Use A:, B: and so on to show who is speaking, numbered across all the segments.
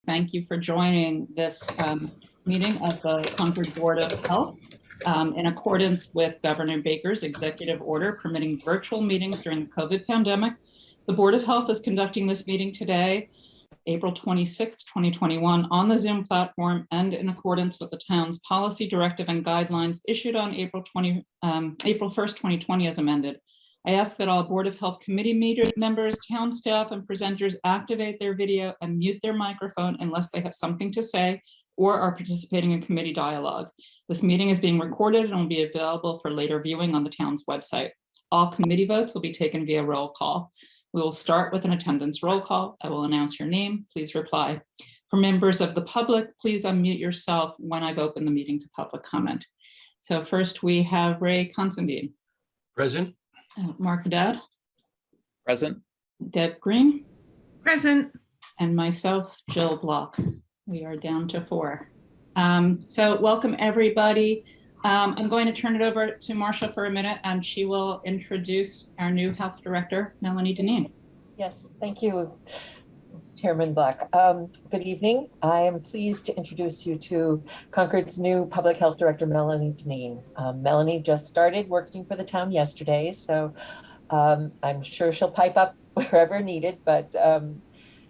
A: Thank you for joining this meeting of the Concord Board of Health in accordance with Governor Baker's executive order permitting virtual meetings during the COVID pandemic. The Board of Health is conducting this meeting today, April 26, 2021, on the Zoom platform and in accordance with the town's policy directive and guidelines issued on April 1st, 2020 as amended. I ask that all Board of Health committee members, town staff, and presenters activate their video and mute their microphone unless they have something to say or are participating in committee dialogue. This meeting is being recorded and will be available for later viewing on the town's website. All committee votes will be taken via roll call. We will start with an attendance roll call. I will announce your name. Please reply. For members of the public, please unmute yourself when I've opened the meeting to public comment. So first we have Ray Constantine.
B: Present.
A: Mark Haddad.
C: Present.
A: Deb Green.
D: Present.
A: And myself, Jill Block. We are down to 4. So welcome everybody. I'm going to turn it over to Marcia for a minute and she will introduce our new health director, Melanie Deneen.
E: Yes, thank you, Chairman Black. Good evening. I am pleased to introduce you to Concord's new Public Health Director, Melanie Deneen. Melanie just started working for the town yesterday, so I'm sure she'll pipe up wherever needed, but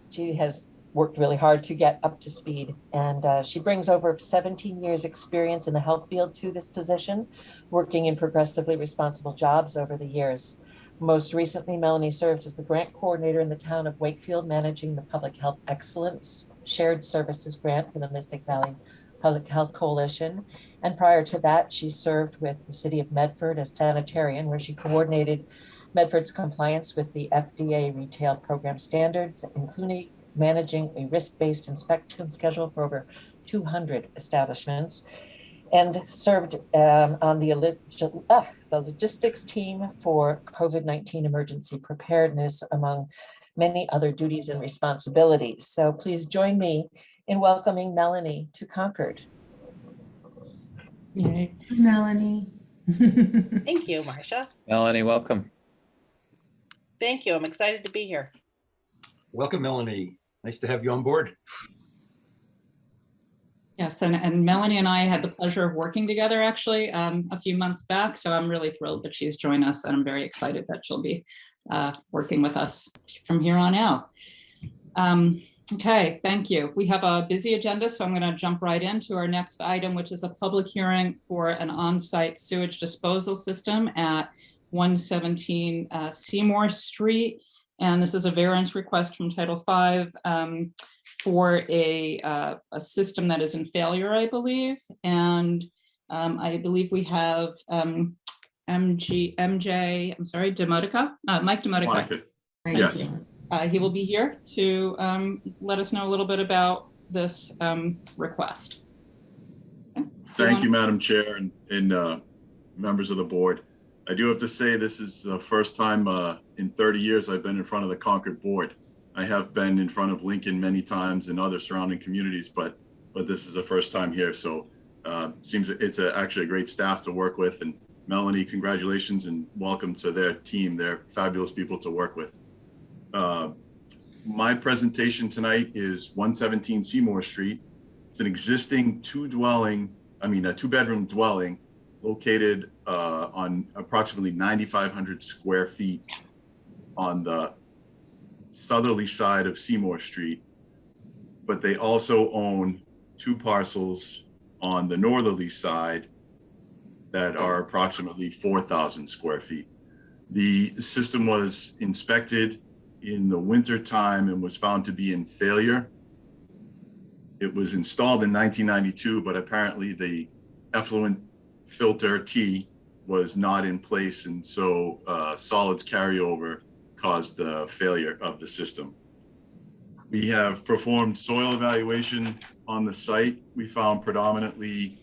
E: she has worked really hard to get up to speed. And she brings over 17 years experience in the health field to this position, working in progressively responsible jobs over the years. Most recently, Melanie served as the grant coordinator in the town of Wakefield, managing the Public Health Excellence Shared Services Grant for the Mystic Valley Public Health Coalition. And prior to that, she served with the city of Medford as sanitarian, where she coordinated Medford's compliance with the FDA retail program standards, including managing a risk-based inspection schedule for over 200 establishments, and served on the logistics team for COVID-19 emergency preparedness, among many other duties and responsibilities. So please join me in welcoming Melanie to Concord.
A: Yay.
D: Melanie.
F: Thank you, Marcia.
C: Melanie, welcome.
F: Thank you. I'm excited to be here.
B: Welcome, Melanie. Nice to have you on board.
A: Yes, and Melanie and I had the pleasure of working together actually a few months back. So I'm really thrilled that she's joined us and I'm very excited that she'll be working with us from here on out. Okay, thank you. We have a busy agenda, so I'm going to jump right into our next item, which is a public hearing for an on-site sewage disposal system at 117 Seymour Street. And this is a variance request from Title V for a system that is in failure, I believe. And I believe we have Mike Demotica.
G: Yes.
A: He will be here to let us know a little bit about this request. Okay.
G: Thank you, Madam Chair and members of the board. I do have to say this is the first time in 30 years I've been in front of the Concord board. I have been in front of Lincoln many times and other surrounding communities, but this is the first time here. So seems it's actually a great staff to work with. And Melanie, congratulations and welcome to their team. They're fabulous people to work with. My presentation tonight is 117 Seymour Street. It's an existing a 2-bedroom dwelling located on approximately 9,500 square feet on the southerly side of Seymour Street, but they also own 2 parcels on the northerly side that are approximately 4,000 square feet. The system was inspected in the winter time and was found to be in failure. It was installed in 1992, but apparently the effluent filter T was not in place, and so solids carryover caused the failure of the system. We have performed soil evaluation on the site. We found predominantly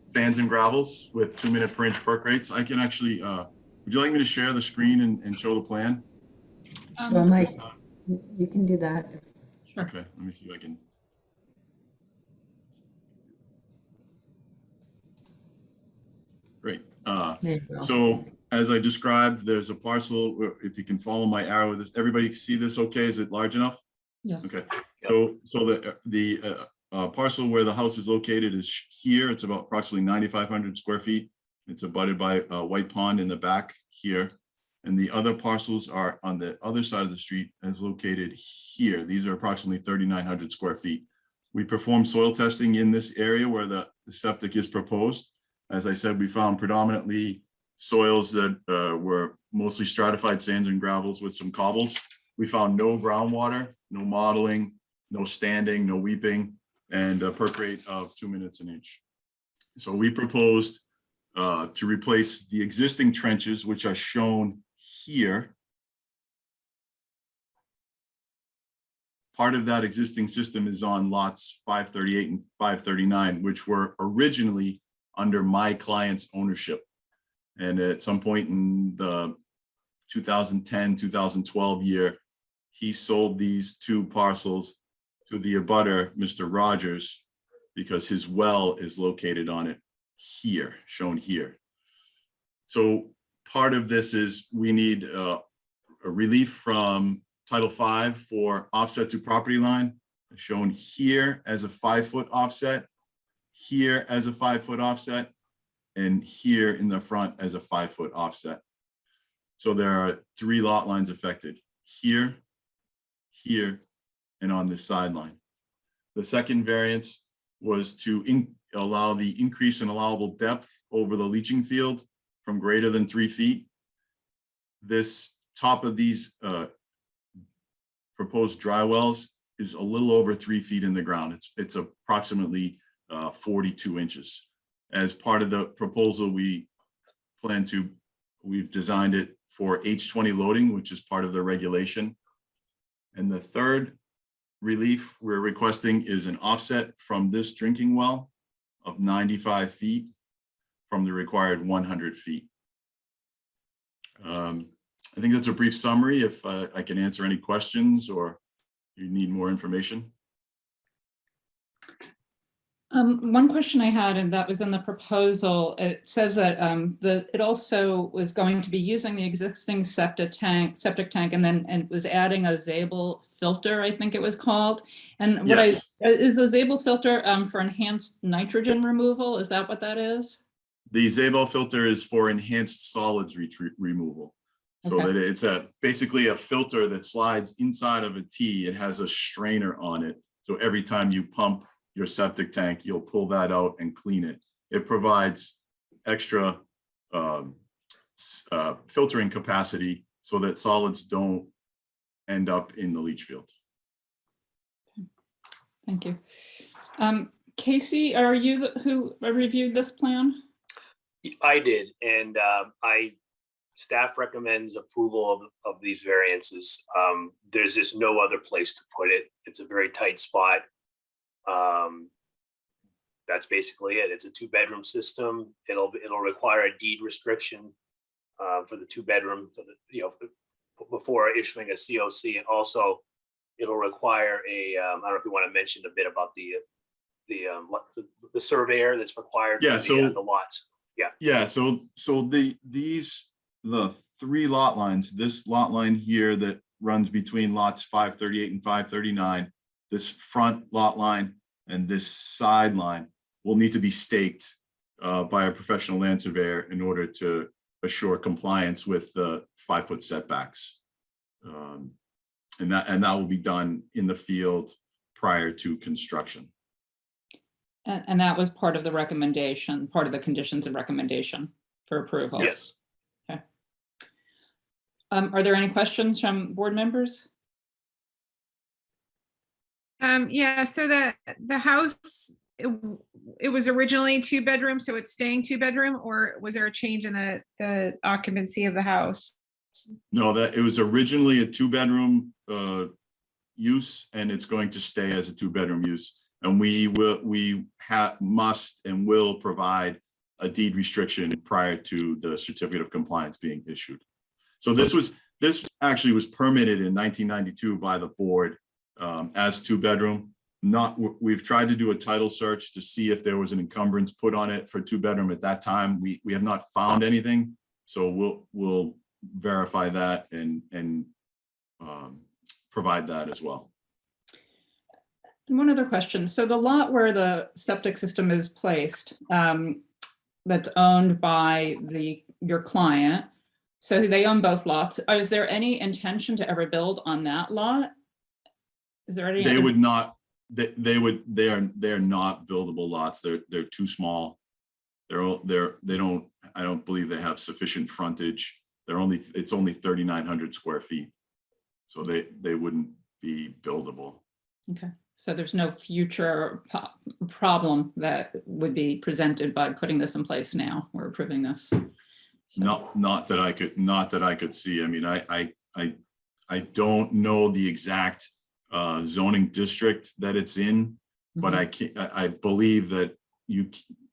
G: sands and gravels with 2-minute per inch perk rates. I can actually, would you like me to share the screen and show the plan?
D: So you can do that.
A: Sure.
G: Okay, let me see if I can. Great. So as I described, there's a parcel, if you can follow my arrow with this, everybody see this okay? Is it large enough?
A: Yes.
G: Okay, so the parcel where the house is located is here. It's about approximately 9,500 square feet. It's abutted by a white pond in the back here. And the other parcels are on the other side of the street and is located here. These are approximately 3,900 square feet. We performed soil testing in this area where the septic is proposed. As I said, we found predominantly soils that were mostly stratified sands and gravels with some cobbles. We found no groundwater, no modeling, no standing, no weeping, and a perk rate of 2 minutes an inch. So we proposed to replace the existing trenches, which are shown here. Part of that existing system is on lots 538 and 539, which were originally under my client's ownership. And at some point in the 2010, 2012 year, he sold these two parcels to the abutter, Mr. Rogers, because his well is located on it here, shown here. So part of this is we need a relief from Title V for offset to property line, shown here as a 5-foot offset, here as a 5-foot offset, and here in the front as a 5-foot offset. So there are 3 lot lines affected, here, here, and on this sideline. The second variance was to allow the increase in allowable depth over the leaching field from greater than 3 feet. This top of these proposed dry wells is a little over 3 feet in the ground. It's approximately 42 inches. As part of the proposal, we've designed it for H20 loading, which is part of the regulation. And the third relief we're requesting is an offset from this drinking well of 95 feet from the required 100 feet. I think that's a brief summary. If I can answer any questions or you need more information.
A: One question I had, and that was in the proposal, it says that it also was going to be using the existing septic tank, and was adding a Zable filter, I think it was called. And what
G: Yes.
A: is a Zable filter for enhanced nitrogen removal? Is that what that is?
G: The Zable filter is for enhanced solids removal. So
A: Okay.
G: that it's basically a filter that slides inside of a T. It has a strainer on it. So every time you pump your septic tank, you'll pull that out and clean it. It provides extra filtering capacity so that solids don't end up in the leach field.
A: Thank you. Casey, are you who reviewed this plan?
H: I did, and staff recommends approval of these variances. There's just no other place to put it. It's a very tight spot. That's basically it. It's a 2-bedroom system. It'll require a deed restriction for the 2-bedroom, before issuing a COC, and also it'll require a I don't know if you want to mention a bit about the surveyor that's required.
G: Yeah,
H: for the lots.
G: Yeah, so the 3 lot lines, this lot line here that runs between lots 538 and 539, this front lot line and this side line will need to be staked by a professional land surveyor in order to assure compliance with the 5-foot setbacks. And that will be done in the field prior to construction.
A: And that was part of the recommendation, part of the conditions of recommendation for approval?
H: Yes.
A: Okay. Are there any questions from board members?
I: Yeah, so the house, it was originally 2-bedroom, so it's staying 2-bedroom, or was there a change in the occupancy of the house?
G: No, that it was originally a 2-bedroom use, and it's going to stay as a 2-bedroom use. And we must and will provide a deed restriction prior to the certificate of compliance being issued. So this actually was permitted in 1992 by the board as 2-bedroom. We've tried to do a title search to see if there was an encumbrance put on it for 2-bedroom at that time. We have not found anything, so we'll verify that and provide that as well.
A: One other question. So the lot where the septic system is placed, that's owned by your client, so they own both lots. Is there any intention to ever build on that lot? Is there any?
G: They would not, they are not buildable lots. They're too small. I don't believe they have sufficient frontage. It's only 3,900 square feet. So they wouldn't be buildable.
A: Okay, so there's no future problem that would be presented by putting this in place now or approving this? So.
G: Not that I could see. I mean, I don't know the exact zoning district that it's in, but I believe that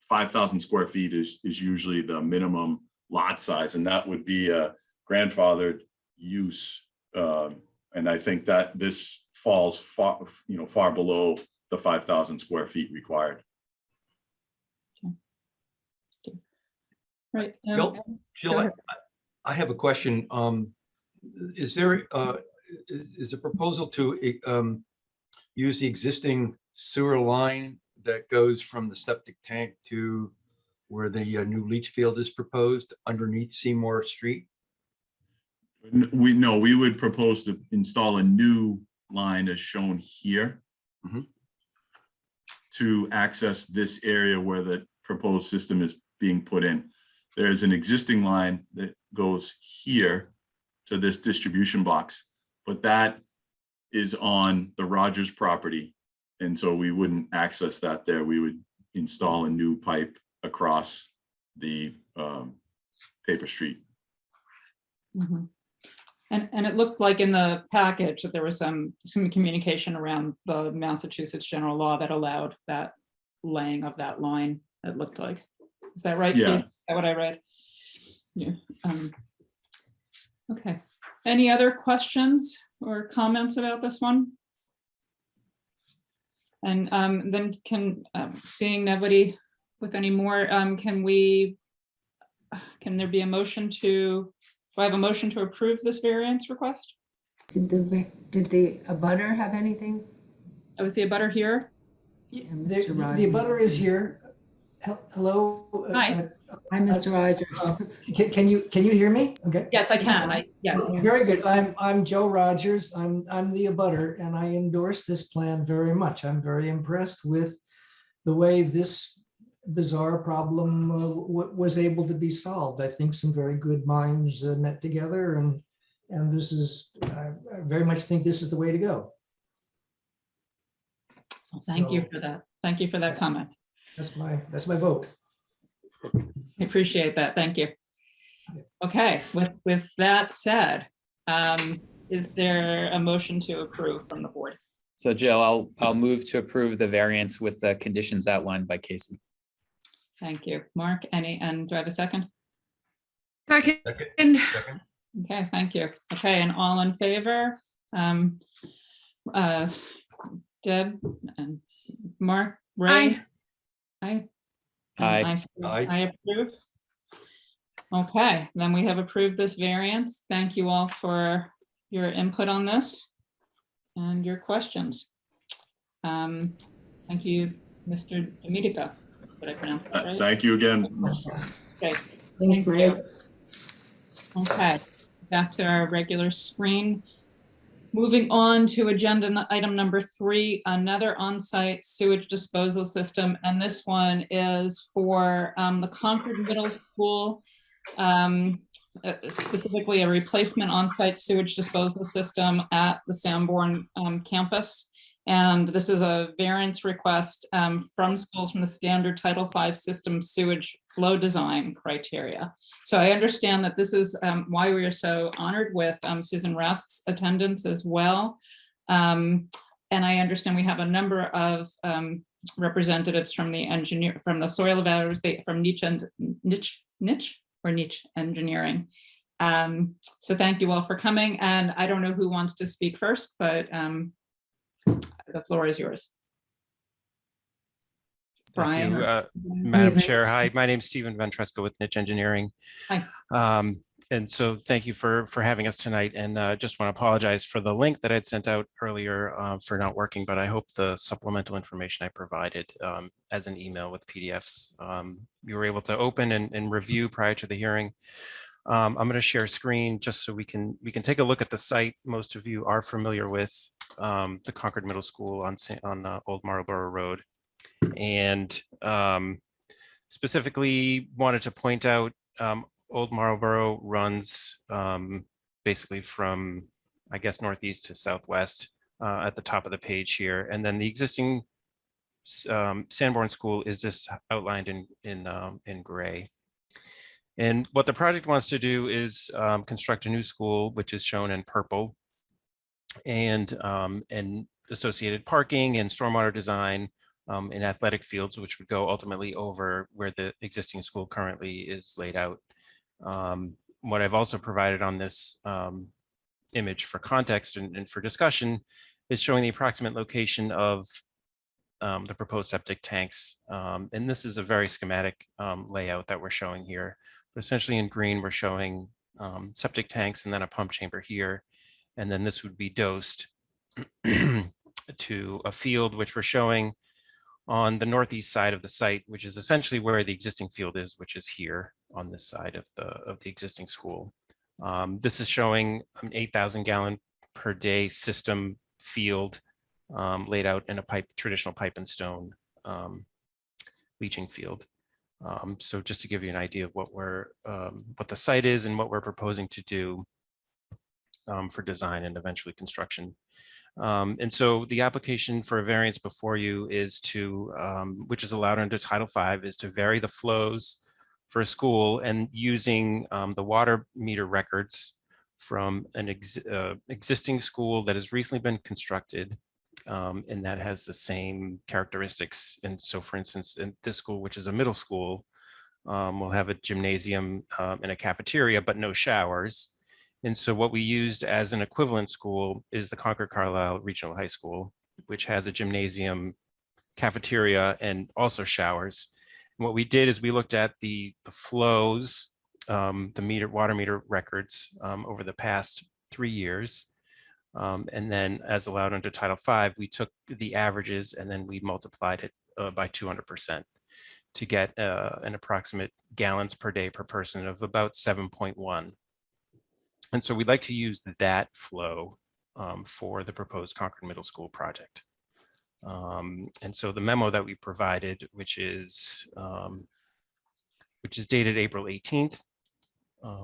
G: 5,000 square feet is usually the minimum lot size, and that would be a grandfathered use. And I think that this falls far below the 5,000 square feet required.
A: Okay. Right.
B: Jill, I have a question. Is there is a proposal to use the existing sewer line that goes from the septic tank to where the new leach field is proposed underneath Seymour Street?
G: We would propose to install a new line as shown here to access this area where the proposed system is being put in. There's an existing line that goes here to this distribution box, but that is on the Rogers property. And so we wouldn't access that there. We would install a new pipe across the paper street.
A: And it looked like in the package that there was some communication around the Massachusetts general law that allowed that laying of that line, it looked like. Is that right?
G: Yeah.
A: Keith? Is that what I read? Yeah. Okay. Any other questions or comments about this one? And then seeing nobody with any more, can there be a motion to, do I have a motion to approve this variance request?
D: Did the abutter have anything?
A: Oh, is the abutter here?
D: Yeah,
J: The abutter is here. Hello.
A: Hi.
D: Hi, Mr. Rogers.
J: Can you hear me? Okay.
A: Yes, I can. Yes.
J: Very good. I'm Joe Rogers. I'm the abutter, and I endorse this plan very much. I'm very impressed with the way this bizarre problem was able to be solved. I think some very good minds met together, and this is, I very much think this is the way to go.
A: Well, thank you for that. Thank you for that comment.
J: That's my vote.
A: I appreciate that. Thank you. Okay, with that said, is there a motion to approve from the board?
C: So Jill, I'll move to approve the variance with the conditions outlined by Casey.
A: Thank you. Mark, and do I have a second?
I: Second.
A: Okay, thank you. Okay, and all in favor? Deb and Mark, Ray? Aye.
C: Aye.
A: I approve. Okay, then we have approved this variance. Thank you all for your input on this and your questions. Thank you, Mr. Domitica. Did I pronounce that right?
G: Thank you again.
A: Okay.
D: Thanks, Mike.
A: Okay, back to our regular screen. Moving on to agenda item number 3, another on-site sewage disposal system. And this one is for the Concord Middle School, specifically a replacement on-site sewage disposal system at the Sanborn campus. And this is a variance request from schools from the standard Title V system sewage flow design criteria. So I understand that this is why we are so honored with Susan Rask's attendance as well. And I understand we have a number of representatives from the soil evaluators, from Niche Engineering. So thank you all for coming. And I don't know who wants to speak first, but the floor is yours. Brian.
K: Madam Chair, hi, my name's Stephen Ventresco with Niche Engineering.
A: Hi.
K: And so thank you for having us tonight, and just want to apologize for the link that I'd sent out earlier for not working, but I hope the supplemental information I provided as an email with PDFs you were able to open and review prior to the hearing. I'm going to share screen just so we can take a look at the site. Most of you are familiar with the Concord Middle School on Old Marlborough Road, and specifically wanted to point out Old Marlborough runs basically from, I guess, northeast to southwest at the top of the page here. And then the existing Sanborn School is just outlined in gray. And what the project wants to do is construct a new school, which is shown in purple, and associated parking and stormwater design in athletic fields, which would go ultimately over where the existing school currently is laid out. What I've also provided on this image for context and for discussion is showing the approximate location of the proposed septic tanks. And this is a very schematic layout that we're showing here. But essentially in green, we're showing septic tanks and then a pump chamber here. And then this would be dosed to a field, which we're showing on the northeast side of the site, which is essentially where the existing field is, which is here on this side of the existing school. This is showing an 8,000 gallon per day system field laid out in a traditional pipe and stone leaching field. So just to give you an idea of what the site is and what we're proposing to do for design and eventually construction. And so the application for a variance before you is to, which is allowed under Title V, is to vary the flows for a school and using the water meter records from an existing school that has recently been constructed and that has the same characteristics. And so for instance, in this school, which is a middle school, we'll have a gymnasium and a cafeteria, but no showers. And so what we used as an equivalent school is the Concord Carlisle Regional High School, which has a gymnasium, cafeteria, and also showers. And what we did is we looked at the flows, the water meter records over the past 3 years. And then as allowed under Title V, we took the averages and then we multiplied it by 200% to get an approximate gallons per day per person of about 7.1. And so we'd like to use that flow for the proposed Concord Middle School project. And so the memo that we provided, which is dated April 18th,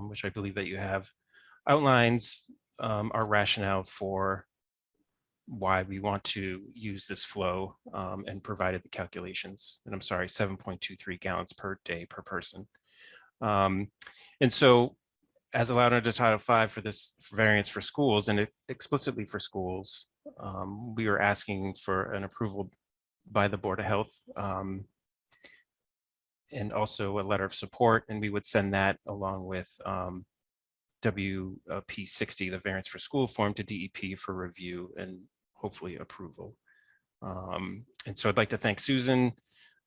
K: which I believe that you have, outlines our rationale for why we want to use this flow and provided the calculations. And I'm sorry, 7.23 gallons per day per person. And so as allowed under Title V for this variance for schools and explicitly for schools, we were asking for an approval by the Board of Health and also a letter of support. And we would send that along with WP 60, the variance for school form, to DEP for review and hopefully approval. And so I'd like to thank Susan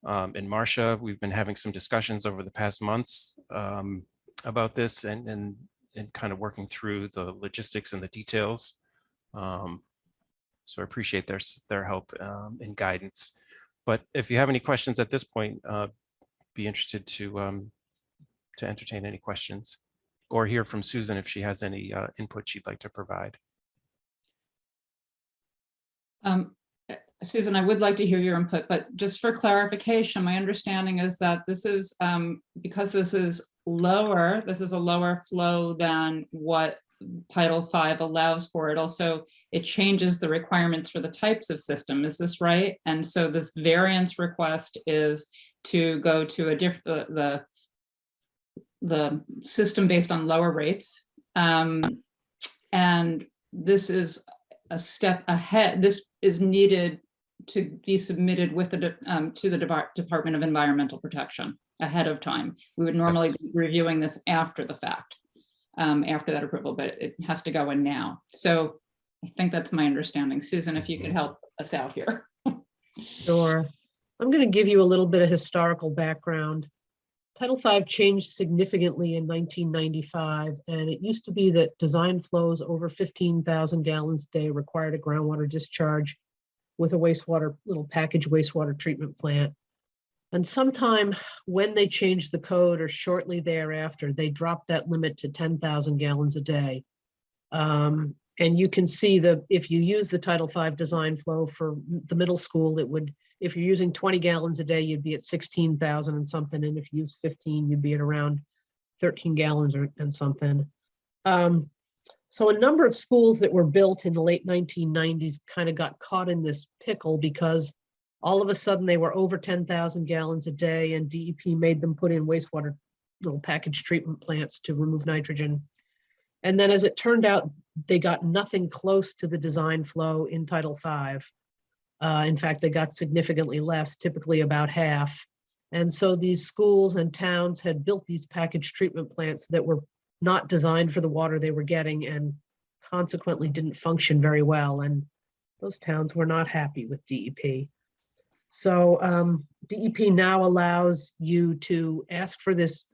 K: and Marcia. We've been having some discussions over the past months about this and kind of working through the logistics and the details. So I appreciate their help and guidance. But if you have any questions at this point, be interested to entertain any questions or hear from Susan if she has any input she'd like to provide.
A: Susan, I would like to hear your input, but just for clarification, my understanding is that this is because this is lower, this is a lower flow than what Title V allows for. It changes the requirements for the types of system. Is this right? And so this variance request is to go to a different, the system based on lower rates. And this is a step ahead. This is needed to be submitted with the to the Department of Environmental Protection ahead of time. We would normally be reviewing this after the fact, after that approval, but it has to go in now. So I think that's my understanding. Susan, if you could help us out here.
L: Sure. I'm going to give you a little bit of historical background. Title V changed significantly in 1995, and it used to be that design flows over 15,000 gallons a day required a groundwater discharge with a little package wastewater treatment plant. And sometime when they changed the code or shortly thereafter, they dropped that limit to 10,000 gallons a day. And you can see if you use the Title V design flow for the middle school, it would, if you're using 20 gallons a day, you'd be at 16,000 and something. And if you use 15, you'd be at around 13 gallons and something. So a number of schools that were built in the late 1990s kind of got caught in this pickle because all of a sudden they were over 10,000 gallons a day and DEP made them put in wastewater little package treatment plants to remove nitrogen. And then as it turned out, they got nothing close to the design flow in Title V. In fact, they got significantly less, typically about half. And so these schools and towns had built these package treatment plants that were not designed for the water they were getting and consequently didn't function very well. And those towns were not happy with DEP. So DEP now allows you to ask for this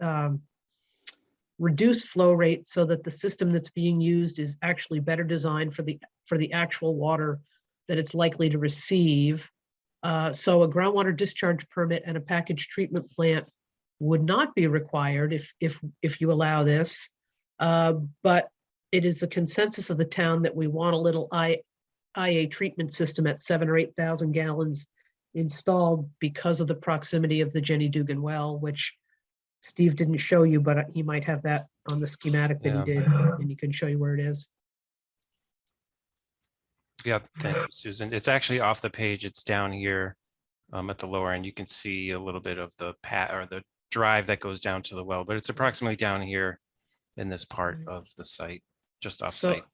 L: reduced flow rate so that the system that's being used is actually better designed for the actual water that it's likely to receive. So a groundwater discharge permit and a package treatment plant would not be required if you allow this. But it is the consensus of the town that we want a little IA treatment system at 7,000 or 8,000 gallons installed because of the proximity of the Jenny Dugan well, which Steve didn't show you, but he might have that on the schematic that he did, and he can show you where it is.
K: Yeah, thank you, Susan. It's actually off the page. It's down here at the lower end. You can see a little bit of the the drive that goes down to the well, but it's approximately down here in this part of the site, just off site.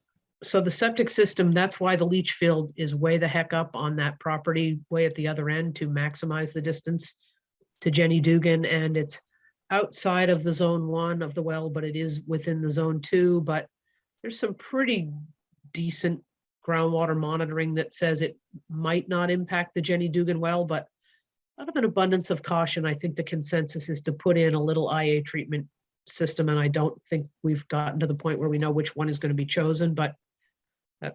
L: So the septic system, that's why the leach field is way the heck up on that property, way at the other end to maximize the distance to Jenny Dugan. And it's outside of the zone 1 of the well, but it is within the zone 2. But there's some pretty decent groundwater monitoring that says it might not impact the Jenny Dugan well, but out of an abundance of caution, I think the consensus is to put in a little IA treatment system. And I don't think we've gotten to the point where we know which one is going to be chosen, but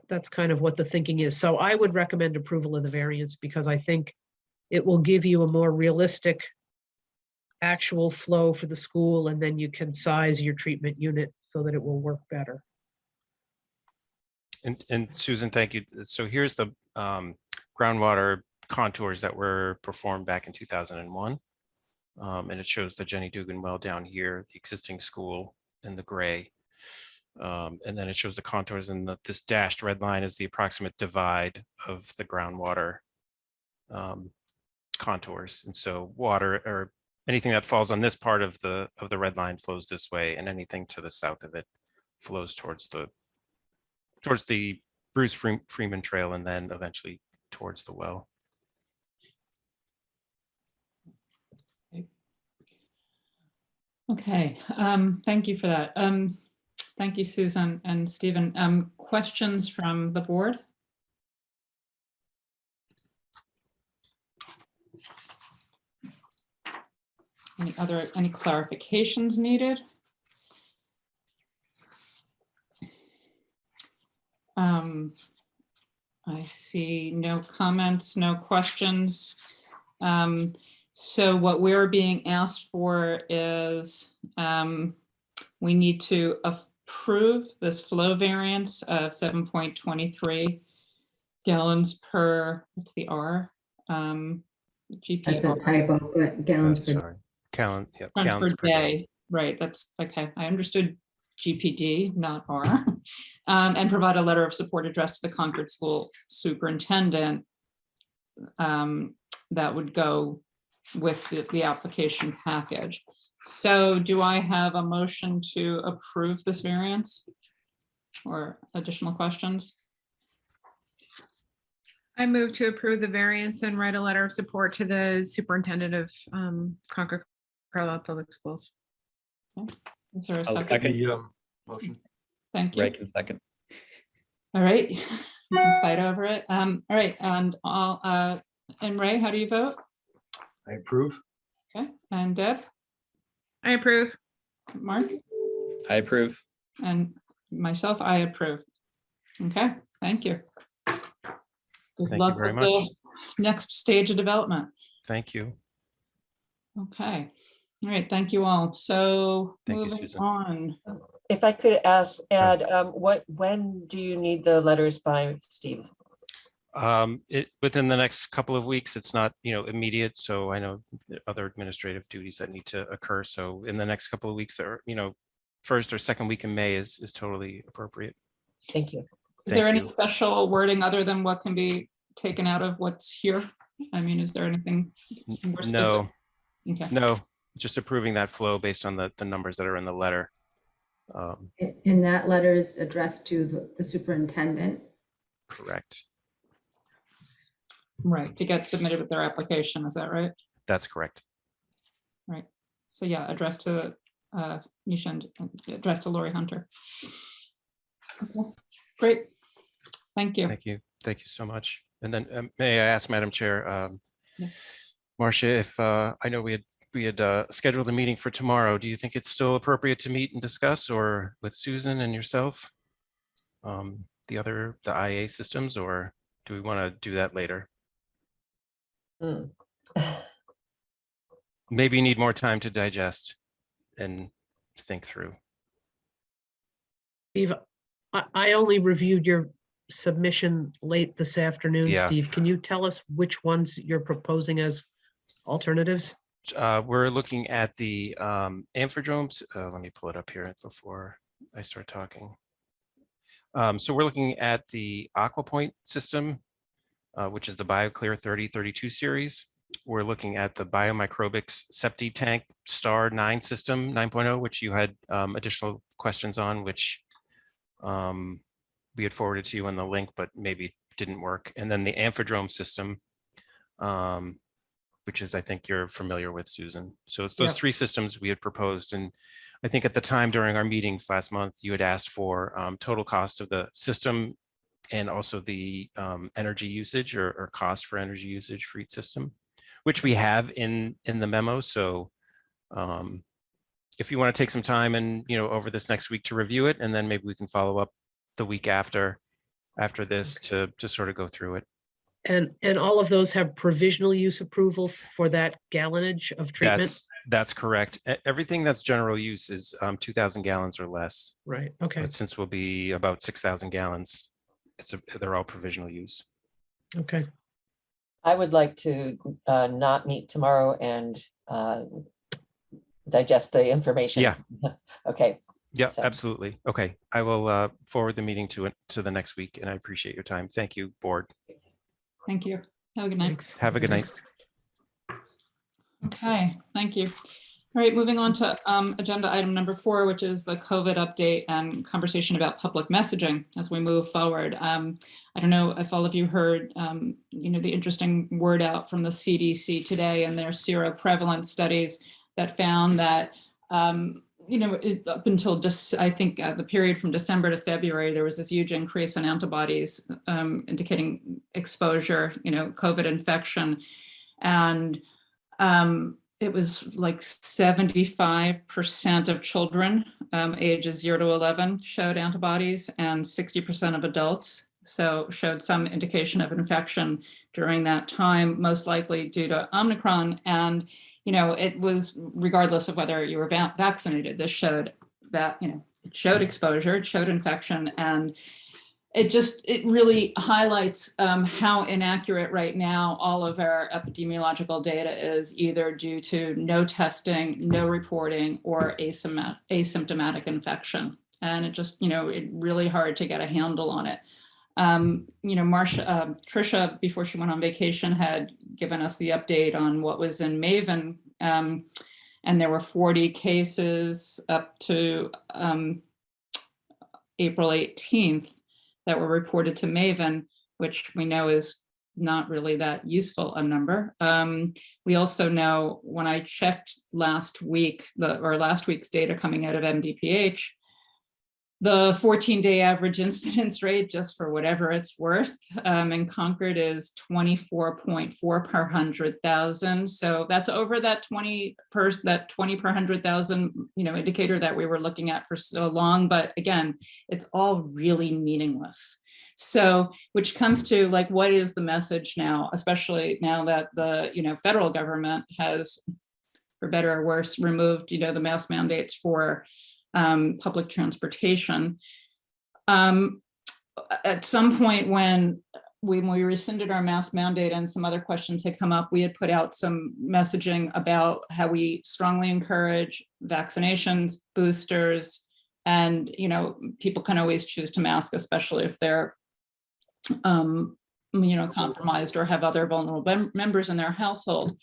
L: that's kind of what the thinking is. So I would recommend approval of the variance because I think it will give you a more realistic actual flow for the school, and then you can size your treatment unit so that it will work better.
K: And Susan, thank you. So here's the groundwater contours that were performed back in 2001. And it shows the Jenny Dugan well down here, the existing school in the gray. And then it shows the contours, and this dashed red line is the approximate divide of the groundwater contours. And so water or anything that falls on this part of the red line flows this way, and anything to the south of it flows towards the Bruce Freeman Trail, and then eventually towards the well.
A: Okay, thank you for that. Thank you, Susan and Stephen. Questions from the board? Any clarifications needed? I see no comments, no questions. So what we're being asked for is we need to approve this flow variance of 7.23 gallons per, what's the R? GPR.
D: That's a typo, but gallons per
K: Gallons
A: per
K: per
A: day. Right, that's okay. I understood GPD, not R. And provide a letter of support addressed to the Concord School Superintendent that would go with the application package. So do I have a motion to approve this variance or additional questions?
I: I move to approve the variance and write a letter of support to the superintendent of Concord Carlisle Public Schools.
A: Okay. Is there a
C: I'll
A: second?
C: second.
B: Motion.
A: Thank you.
C: Ray can second.
A: All right, we can fight over it. All right, and Ray, how do you vote?
B: I approve.
A: Okay, and Deb?
I: I approve.
A: Mark,
C: I approve.
A: and myself, I approve. Okay, thank you. Good
K: Thank you
A: luck
K: very
A: with the
K: much.
A: next stage of development.
K: Thank you.
A: Okay, all right, thank you all. So
K: Thank you,
A: moving
K: Susan.
A: on.
E: If I could add, when do you need the letters by, Steve?
K: Within the next couple of weeks, it's not, immediate. So I know other administrative duties that need to occur. So in the next couple of weeks, there, first or second week in May is totally appropriate.
E: Thank you.
A: Is there
K: Thank
A: any
K: you.
A: special wording other than what can be taken out of what's here? I mean, is there anything more specific?
K: No,
A: Okay,
K: no, just approving that flow based on the numbers that are in the letter.
D: And that letter is addressed to the superintendent.
K: Correct.
A: right, to get submitted with their application, is that right?
K: That's correct.
A: Right, so yeah, addressed to Nisha and addressed to Lori Hunter. Okay, great, thank you.
K: Thank you. Thank you so much. And then may I ask, Madam Chair,
A: Yes.
K: Marcia, if I know we had scheduled a meeting for tomorrow, do you think it's still appropriate to meet and discuss, or with Susan and yourself, the IA systems, or do we want to do that later?
E: Mm.
K: Maybe you need more time to digest and think through.
L: Steve, I only reviewed your submission late this afternoon,
K: Yeah.
L: Steve. Can you tell us which ones you're proposing as alternatives?
K: We're looking at the amphidromes. Let me pull it up here before I start talking. So we're looking at the Aquapoint system, which is the BioClear 3032 series. We're looking at the Biomicrobics Septic Tank Star 9 system 9.0, which you had additional questions on, which we had forwarded to you on the link, but maybe didn't work. And then the amphidrome system, which is, I think you're familiar with, Susan. So it's those
A: Yep.
K: three systems we had proposed. And I think at the time during our meetings last month, you had asked for total cost of the system and also the energy usage or cost for energy usage for each system, which we have in the memo. So if you want to take some time and, over this next week to review it, and then maybe we can follow up the week after this to sort of go through it.
L: And all of those have provisional use approval for that gallonage of treatment?
K: That's correct. Everything that's general use is 2,000 gallons or less.
L: Right, okay,
K: But since we'll be about 6,000 gallons, they're all provisional use.
L: okay.
E: I would like to not meet tomorrow and digest the information.
K: Yeah.
E: Okay.
K: Yeah,
E: So-
K: absolutely. Okay, I will forward the meeting to the next week, and I appreciate your time. Thank you, board.
A: Thank you, have a good night.
L: Thanks.
K: Have a good night.
A: Okay, thank you. All right, moving on to agenda item number 4, which is the COVID update and conversation about public messaging as we move forward. I don't know if all of you heard, the interesting word out from the CDC today and their seroprevalence studies that found that, up until just, I think the period from December to February, there was this huge increase in antibodies indicating exposure, COVID infection. And it was like 75% of children ages 0 to 11 showed antibodies, and 60% of adults showed some indication of infection during that time, most likely due to Omicron. And it was regardless of whether you were vaccinated. This showed that it showed exposure, it showed infection, and it really highlights how inaccurate right now all of our epidemiological data is, either due to no testing, no reporting, or asymptomatic infection. And it just, it's really hard to get a handle on it. Tricia, before she went on vacation, had given us the update on what was in Maven, and there were 40 cases up to April 18th that were reported to Maven, which we know is not really that useful a number. We also know, when I checked last week, last week's data coming out of MDPH, The 14-day average incidence rate, just for whatever it's worth, in Concord is 24.4 per 100,000. So that's over that 20 per 100,000, indicator that we were looking at for so long. But again, it's all really meaningless. So, which comes to like, what is the message now, especially now that the, federal government has, for better or worse, removed, the mask mandates for public transportation. At some point when we rescinded our mask mandate and some other questions had come up, we had put out some messaging about how we strongly encourage vaccinations, boosters, and people can always choose to mask, especially if they're compromised or have other vulnerable members in their household.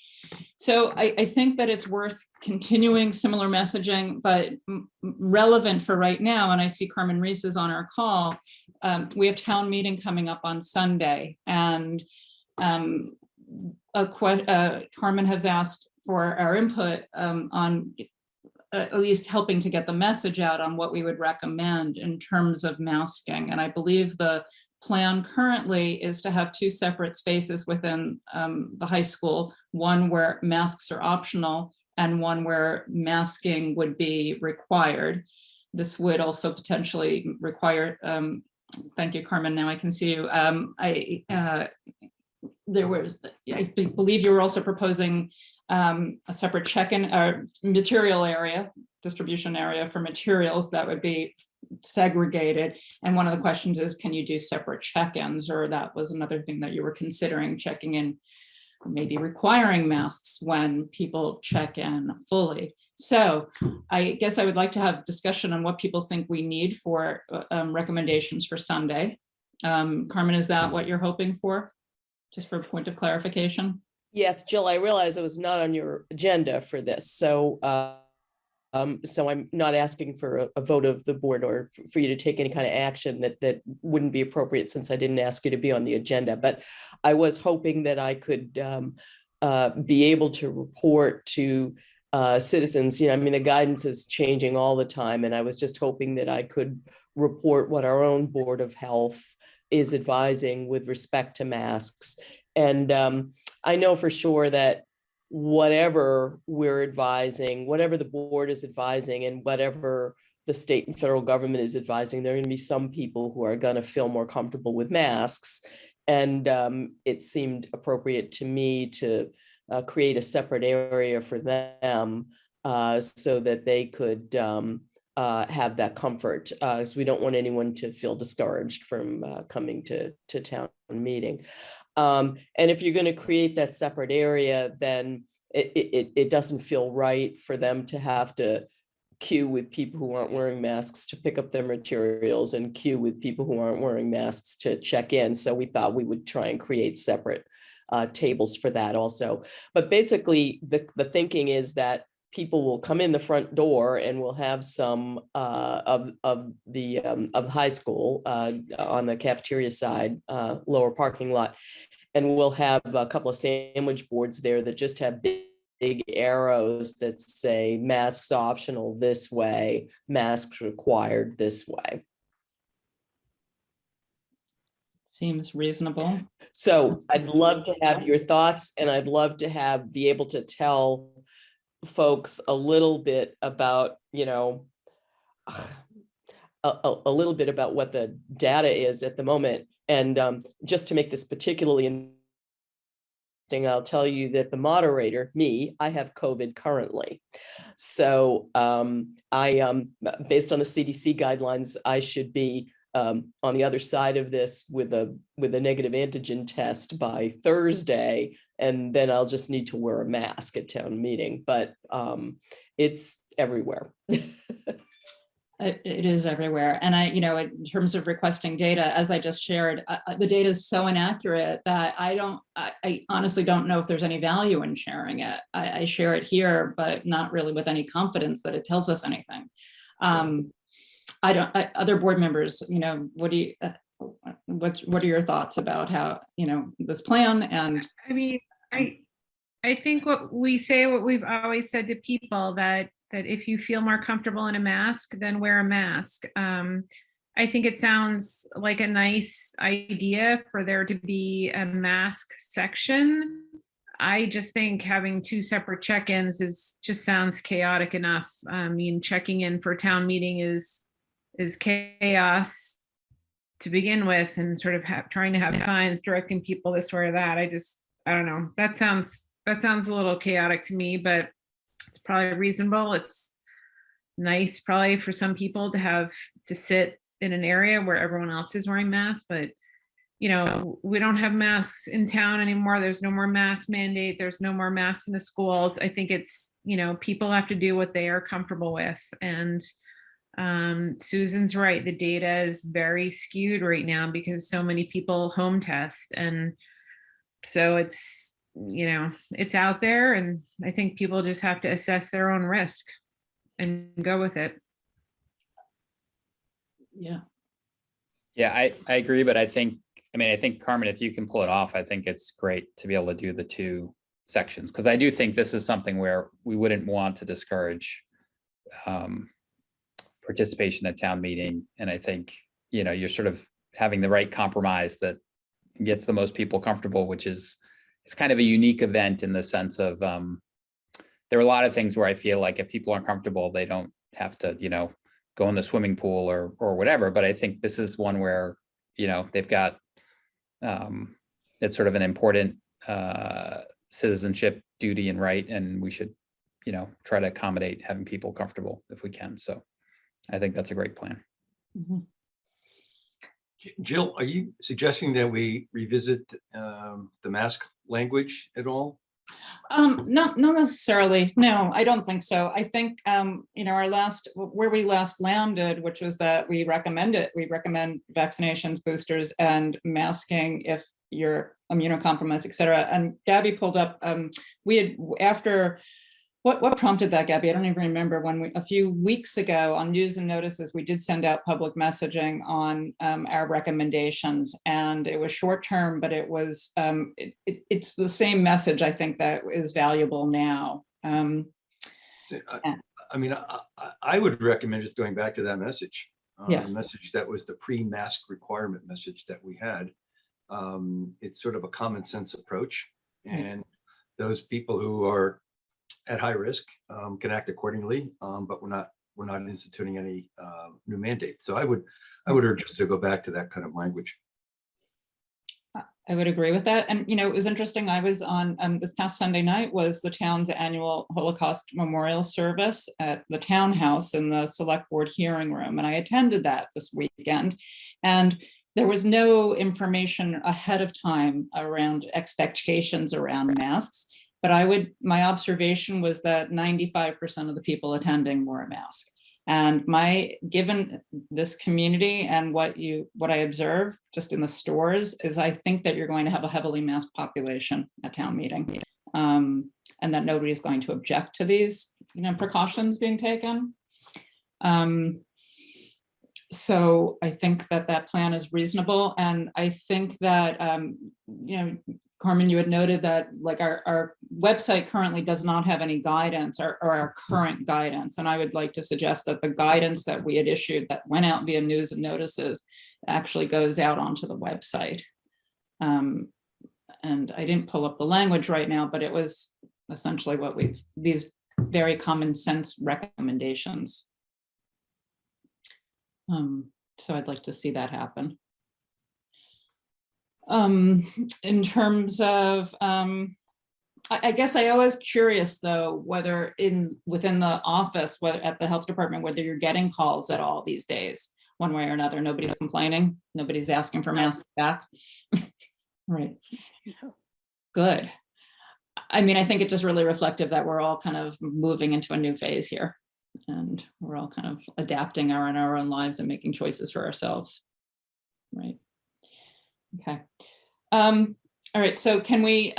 A: So I think that it's worth continuing similar messaging, but relevant for right now. And I see Carmen Reese is on our call. We have town meeting coming up on Sunday, and Carmen has asked for our input on at least helping to get the message out on what we would recommend in terms of masking. And I believe the plan currently is to have 2 separate spaces within the high school, one where masks are optional and one where masking would be required. This would also potentially require, thank you, Carmen, now I can see you. I believe you were also proposing a separate check-in material area, distribution area for materials that would be segregated. And one of the questions is, can you do separate check-ins? Or that was another thing that you were considering, checking in, maybe requiring masks when people check in fully. So I guess I would like to have discussion on what people think we need for recommendations for Sunday. Carmen, is that what you're hoping for? Just for a point of clarification?
M: Yes, Jill, I realize it was not on your agenda for this. So I'm not asking for a vote of the board or for you to take any kind of action that wouldn't be appropriate, since I didn't ask you to be on the agenda. But I was hoping that I could be able to report to citizens. The guidance is changing all the time, and I was just hoping that I could report what our own Board of Health is advising with respect to masks. And I know for sure that whatever we're advising, whatever the board is advising, and whatever the state and federal government is advising, there are going to be some people who are going to feel more comfortable with masks. And it seemed appropriate to me to create a separate area for them so that they could have that comfort. So we don't want anyone to feel discouraged from coming to town meeting. And if you're going to create that separate area, then it doesn't feel right for them to have to queue with people who aren't wearing masks to pick up their materials and queue with people who aren't wearing masks to check in. So we thought we would try and create separate tables for that also. But basically, the thinking is that people will come in the front door and we'll have some of the high school on the cafeteria side, lower parking lot. And we'll have a couple of sandwich boards there that just have big arrows that say masks optional this way, masks required this way.
A: Seems reasonable.
M: So I'd love to have your thoughts, and I'd love to be able to tell folks a little bit about, a little bit about what the data is at the moment. And just to make this particularly interesting, I'll tell you that the moderator, me, I have COVID currently. So I, based on the CDC guidelines, I should be on the other side of this with a negative antigen test by Thursday, and then I'll just need to wear a mask at town meeting. But it's everywhere.
A: It is everywhere. And in terms of requesting data, as I just shared, the data is so inaccurate that I honestly don't know if there's any value in sharing it. I share it here, but not really with any confidence that it tells us anything. Other board members, what are your thoughts about how, this plan? And
I: I mean, I think what we've always said to people, that that if you feel more comfortable in a mask, then wear a mask. I think it sounds like a nice idea for there to be a mask section. I just think having two separate check-ins just sounds chaotic enough. I mean, checking in for town meeting is chaos to begin with, and sort of trying to have signs directing people this way or that. I don't know. That sounds a little chaotic to me, but it's probably reasonable. It's nice probably for some people to have to sit in an area where everyone else is wearing masks, but we don't have masks in town anymore. There's no more mask mandate. There's no more masks in the schools. I think it's, people have to do what they are comfortable with. And Susan's right. The data is very skewed right now because so many people home test. And so it's out there, and I think people just have to assess their own risk and go with it.
A: Yeah.
C: Yeah, I agree, but I think Carmen, if you can pull it off, I think it's great to be able to do the two sections, because I do think this is something where we wouldn't want to discourage participation at town meeting. And I think, you're sort of having the right compromise that gets the most people comfortable, which is, it's kind of a unique event in the sense of there are a lot of things where I feel like if people aren't comfortable, they don't have to, go in the swimming pool or whatever. But I think this is one where, they've got, it's sort of an important citizenship duty and right, and we should, try to accommodate having people comfortable if we can. So I think that's a great plan.
A: Mm-hmm.
B: Jill, are you suggesting that we revisit the mask language at all?
A: Not necessarily. No, I don't think so. I think, where we last landed, which was that we recommend vaccinations, boosters, and masking if you're immunocompromised, et cetera. And Gabby pulled up, what prompted that, Gabby? I don't even remember. When a few weeks ago on news and notices, we did send out public messaging on our recommendations, and it was short term, but it was it's the same message, I think, that is valuable now.
B: I would recommend just going back to that message.
A: Yeah.
B: The message that was the pre-mask requirement message that we had. It's sort of a common sense approach, and those people who are at high risk can act accordingly, but we're not instituting any new mandate. So I would urge us to go back to that kind of language.
A: I would agree with that. And, it was interesting. I was on this past Sunday night was the town's annual Holocaust Memorial Service at the townhouse in the select board hearing room. And I attended that this weekend. And there was no information ahead of time around expectations around masks. But my observation was that 95% of the people attending wore a mask. And given this community and what I observe just in the stores is, I think that you're going to have a heavily masked population at town meeting, and that nobody's going to object to these, precautions being taken. So I think that plan is reasonable, and I think that Carmen, you had noted that like our website currently does not have any guidance or our current guidance. And I would like to suggest that the guidance that we had issued that went out via news and notices actually goes out onto the website. And I didn't pull up the language right now, but it was essentially these very common sense recommendations. So I'd like to see that happen. In terms of, I guess I always curious though, whether within the office, whether at the health department, whether you're getting calls at all these days, one way or another. Nobody's complaining. Nobody's asking for masks back. Right. Good. I think it's just really reflective that we're all kind of moving into a new phase here, and we're all kind of adapting our own lives and making choices for ourselves. Right. Okay. All right. So can we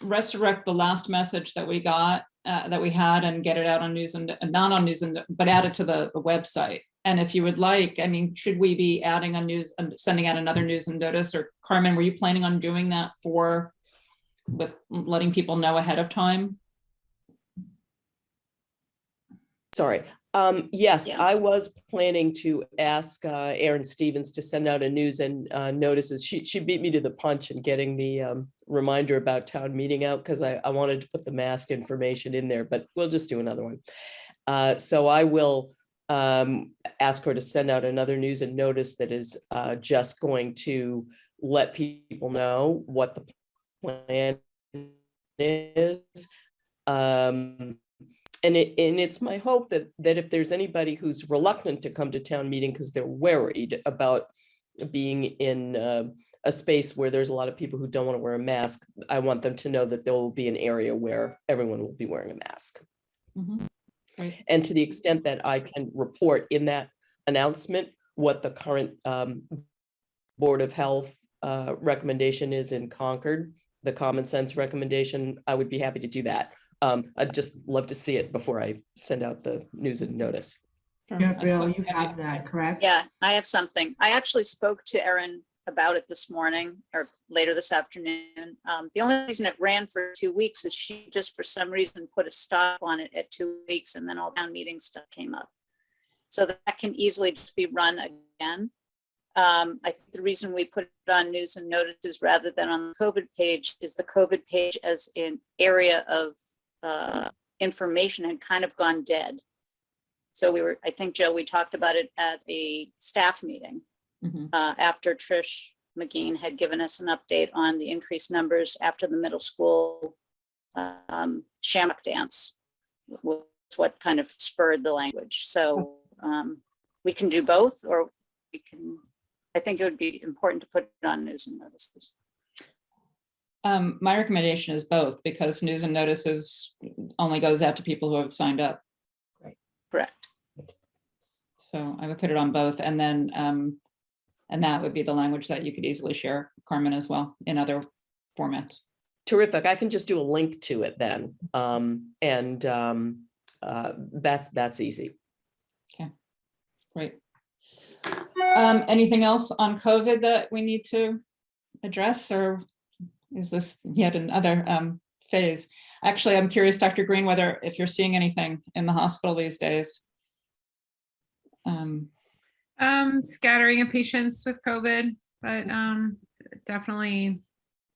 A: resurrect the last message that we got, that we had, and get it out on news and not on news but add it to the website? And if you would like, should we be adding a news and sending out another news and notice? Or Carmen, were you planning on doing that with letting people know ahead of time?
M: Sorry. Yes,
F: Yeah.
M: I was planning to ask Erin Stevens to send out a news and notices. She beat me to the punch in getting the reminder about town meeting out because I wanted to put the mask information in there, but we'll just do another one. So I will ask her to send out another news and notice that is just going to let people know what the plan is. And it's my hope that if there's anybody who's reluctant to come to town meeting because they're worried about being in a space where there's a lot of people who don't want to wear a mask, I want them to know that there will be an area where everyone will be wearing a mask.
A: Mhm. Right.
M: And to the extent that I can report in that announcement what the current Board of Health recommendation is in Concord, the common sense recommendation, I would be happy to do that. I'd just love to see it before I send out the news and notice.
D: Gabrielle, you have that, correct?
N: Yeah, I have something. I actually spoke to Erin about it this morning or later this afternoon. The only reason it ran for 2 weeks is she just for some reason put a stop on it at 2 weeks and then all town meeting stuff came up. So that can easily just be run again. I think the reason we put it on news and notices rather than on the COVID page is the COVID page as an area of information had kind of gone dead. So I think, Joe, we talked about it at a staff meeting after Trish McGeen had given us an update on the increased numbers after the middle school shamrock dance was what kind of spurred the language. So we can do both, or we can, I think it would be important to put it on news and notices.
A: My recommendation is both, because news and notices only goes out to people who have signed up.
N: Right. Correct.
A: So I would put it on both, and then and that would be the language that you could easily share, Carmen, as well in other formats.
M: Terrific. I can just do a link to it then. That's easy.
A: Okay, great. Anything else on COVID that we need to address, or is this yet another phase? Actually, I'm curious, Dr. Green, whether if you're seeing anything in the hospital these days.
I: Scattering of patients with COVID, but definitely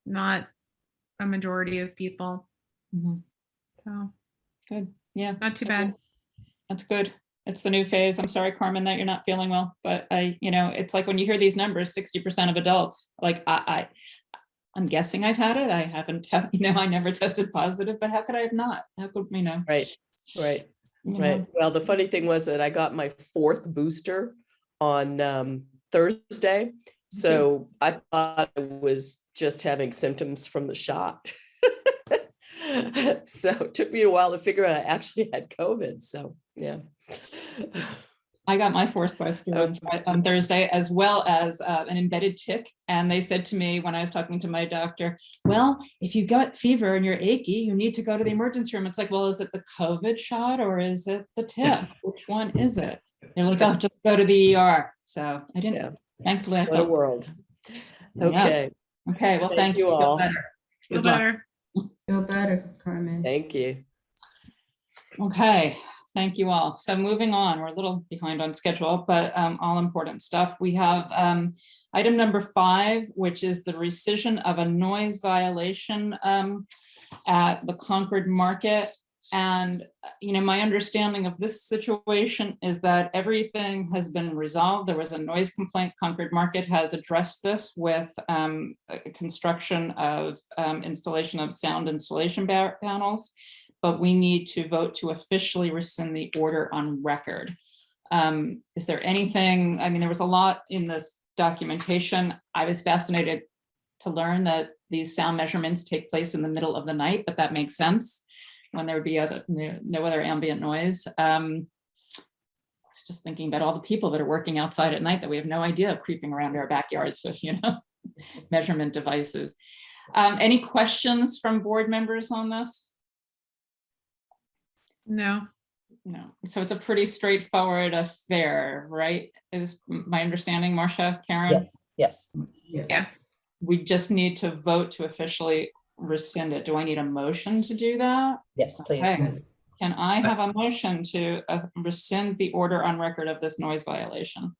I: not a majority of people. So
A: good. Yeah,
I: not too bad.
A: That's good. It's the new phase. I'm sorry, Carmen, that you're not feeling well, but it's like when you hear these numbers, 60% of adults, like I'm guessing I've had it. I haven't, I never tested positive, but how could I have not? How could we know?
M: Right. Well, the funny thing was that I got my 4th booster on Thursday. So I thought I was just having symptoms from the shot. So it took me a while to figure out I actually had COVID. So yeah.
A: I got my 4th booster on Thursday, as well as an embedded tick. And they said to me when I was talking to my doctor, well, if you got fever and you're achy, you need to go to the emergency room. It's like, well, is it the COVID shot or is it the tick? Which one is it? They're like, oh, just go to the ER. So I didn't, thankfully.
M: What a world. Okay.
A: Okay, well, thank you.
M: all.
I: Feel better.
D: Feel better, Carmen.
M: Thank you.
A: Okay. Thank you all. So moving on, we're a little behind on schedule, but all important stuff. We have item number 5, which is the rescission of a noise violation at the Concord Market. And, my understanding of this situation is that everything has been resolved. There was a noise complaint. Concord Market has addressed this with construction of installation of sound insulation panels. But we need to vote to officially rescind the order on record. Is there anything, there was a lot in this documentation. I was fascinated to learn that these sound measurements take place in the middle of the night, but that makes sense when there would be no other ambient noise. I was just thinking about all the people that are working outside at night that we have no idea of creeping around our backyards with, measurement devices. Any questions from board members on this?
I: No.
A: So it's a pretty straightforward affair, right? Is my understanding, Marcia, Karen?
M: Yes.
I: Yeah.
A: We just need to vote to officially rescind it. Do I need a motion to do that?
M: Yes, please.
A: Okay. Can I have a motion to rescind the order on record of this noise violation?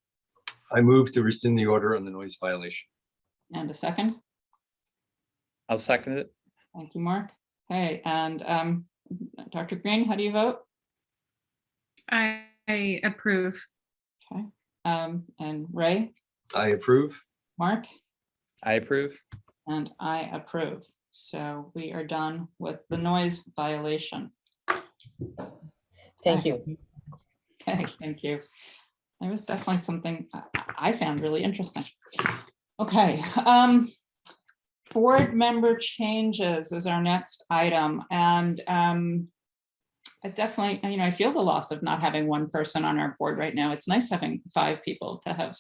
B: I move to rescind the order on the noise violation.
A: And a second?
C: I'll second it.
A: Thank you, Mark. Okay, and Dr. Green, how do you vote?
I: I approve.
A: Okay, and Ray,
B: I approve.
A: Mark,
C: I approve.
A: and I approve. So we are done with the noise violation.
E: Thank you.
A: Okay, thank you. It was definitely something I found really interesting. Okay, board member changes is our next item, and I definitely, I feel the loss of not having one person on our board right now. It's nice having 5 people to have,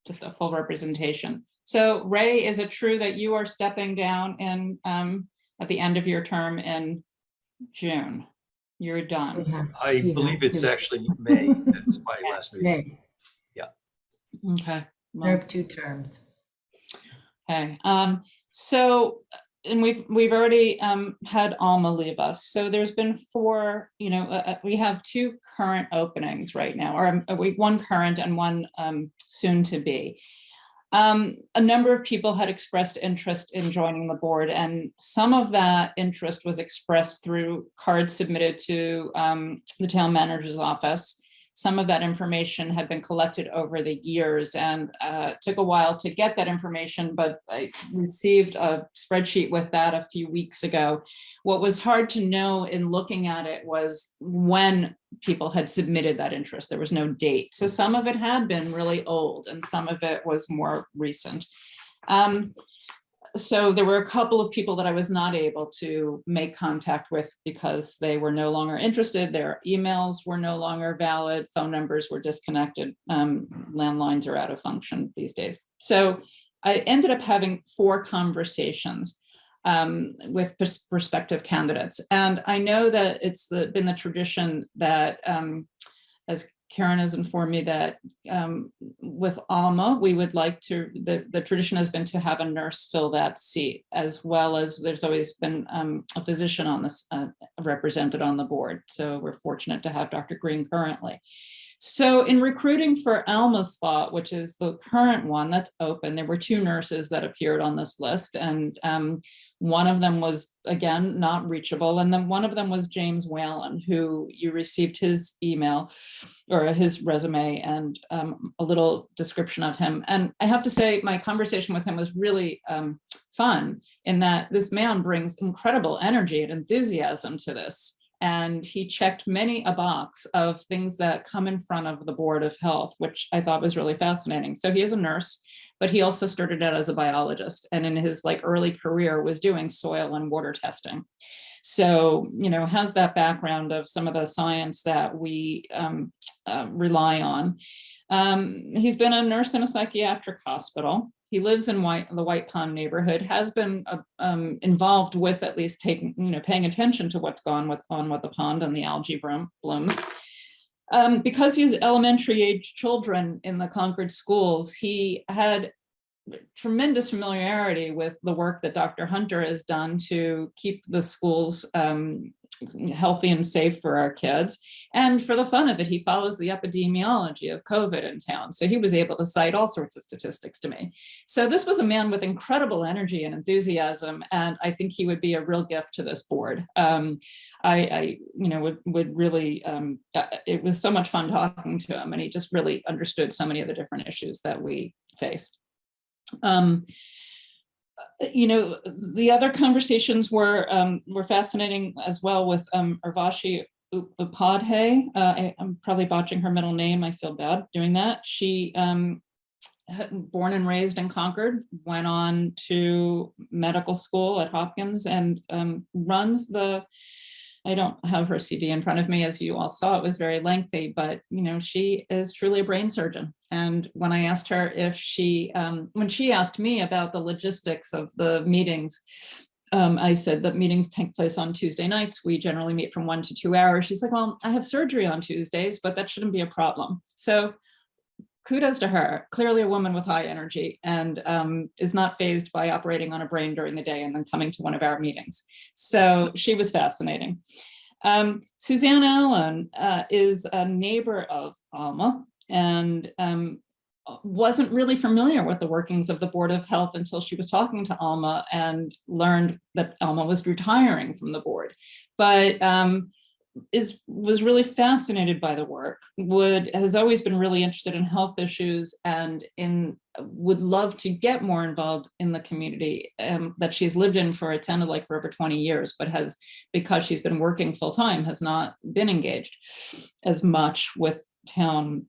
A: just a full representation. So Ray, is it true that you are stepping down in at the end of your term in June? You're done.
B: I believe it's actually May. That's my last meeting.
D: Nay,
A: Okay. well,
D: serve 2 terms.
A: Okay, so, and we've already had Alma leave us. So there's been 4, we have 2 current openings right now, or 1 current and 1 soon to be. A number of people had expressed interest in joining the board, and some of that interest was expressed through cards submitted to the town manager's office. Some of that information had been collected over the years, and took a while to get that information, but I received a spreadsheet with that a few weeks ago. What was hard to know in looking at it was when people had submitted that interest. There was no date. So some of it had been really old and some of it was more recent. So there were a couple of people that I was not able to make contact with because they were no longer interested. Their emails were no longer valid. Phone numbers were disconnected. Landlines are out of function these days. So I ended up having 4 conversations with prospective candidates. And I know that it's been the tradition that, as Karen has informed me, that with Alma, we would like to, the tradition has been to have a nurse fill that seat, as well as there's always been a physician on this represented on the board. So we're fortunate to have Dr. Green currently. So in recruiting for Alma's spot, which is the current one that's open, there were 2 nurses that appeared on this list, and one of them was, again, not reachable, and then one of them was James Whalen, who you received his email or his resume and a little description of him. And I have to say, my conversation with him was really fun, in that this man brings incredible energy and enthusiasm to this. And he checked many a box of things that come in front of the Board of Health, which I thought was really fascinating. So he is a nurse, but he also started out as a biologist, and in his early career was doing soil and water testing. So, has that background of some of the science that we rely on. He's been a nurse in a psychiatric hospital. He lives in the White Pond neighborhood, has been involved with at least paying attention to what's on with the pond and the algae blooms. Because he has elementary age children in the Concord schools, he had tremendous familiarity with the work that Dr. Hunter has done to keep the schools healthy and safe for our kids. And for the fun of it, he follows the epidemiology of COVID in town. So he was able to cite all sorts of statistics to me. So this was a man with incredible energy and enthusiasm, and I think he would be a real gift to this board. I would really, it was so much fun talking to him, and he just really understood so many of the different issues that we face. The other conversations were fascinating as well with Urvashi Upadhyay. I'm probably botching her middle name. I feel bad doing that. She born and raised in Concord, went on to medical school at Hopkins, and runs the, I don't have her CV in front of me, as you all saw, it was very lengthy, but she is truly a brain surgeon. And when I asked her if when she asked me about the logistics of the meetings, I said that meetings take place on Tuesday nights. We generally meet from 1 to 2 hours. She's like, well, I have surgery on Tuesdays, but that shouldn't be a problem. So kudos to her. Clearly a woman with high energy, and is not fazed by operating on a brain during the day and then coming to one of our meetings. So she was fascinating. Suzanne Allen is a neighbor of Alma and wasn't really familiar with the workings of the Board of Health until she was talking to Alma and learned that Alma was retiring from the board. But was really fascinated by the work, has always been really interested in health issues and would love to get more involved in the community that she's lived in for, it sounded like, for over 20 years, but has, because she's been working full time, has not been engaged as much with town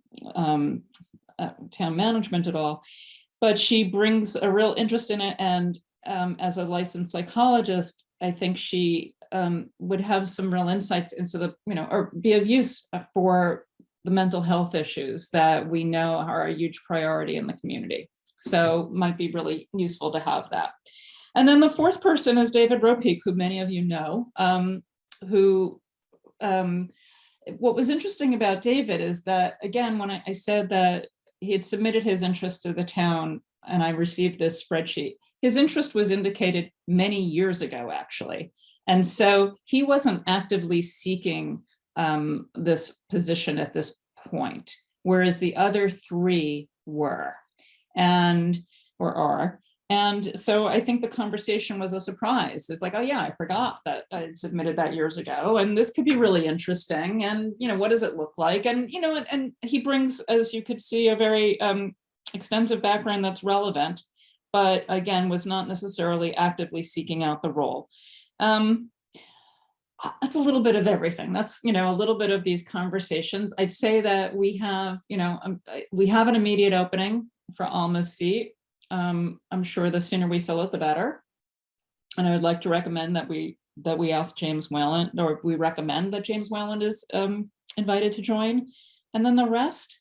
A: management at all. But she brings a real interest in it, and as a licensed psychologist, I think she would have some real insights into the, or be of use for the mental health issues that we know are a huge priority in the community. So might be really useful to have that. And then the fourth person is David Ropig, who many of you know, what was interesting about David is that, again, when I said that he had submitted his interest to the town and I received this spreadsheet, his interest was indicated many years ago, actually. And so he wasn't actively seeking this position at this point, whereas the other three were or are. And so I think the conversation was a surprise. It's like, oh yeah, I forgot that I had submitted that years ago, and this could be really interesting. And what does it look like? And and he brings, as you could see, a very extensive background that's relevant, but again, was not necessarily actively seeking out the role. That's a little bit of everything. That's, a little bit of these conversations. I'd say that we have, we have an immediate opening for Alma's seat. I'm sure the sooner we fill it, the better. And I would like to recommend that we ask James Wayland, or we recommend that James Wayland is invited to join. And then the rest,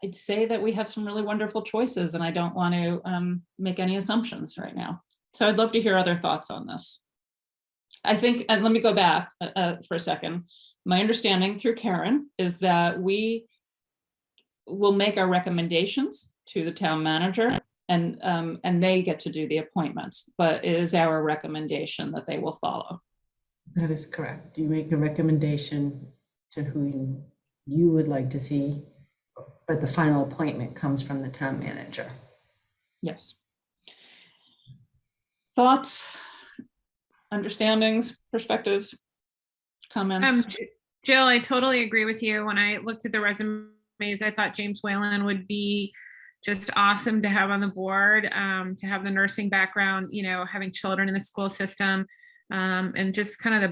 A: I'd say that we have some really wonderful choices, and I don't want to make any assumptions right now. So I'd love to hear other thoughts on this. I think, and let me go back for a second. My understanding through Karen is that we will make our recommendations to the town manager, and they get to do the appointments, but it is our recommendation that they will follow.
D: That is correct. You make a recommendation to who you would like to see, but the final appointment comes from the town manager.
A: Yes. Thoughts, understandings, perspectives, comments?
I: Jill, I totally agree with you. When I looked at the resumes, I thought James Whalen would be just awesome to have on the board, to have the nursing background, having children in the school system, and just kind of the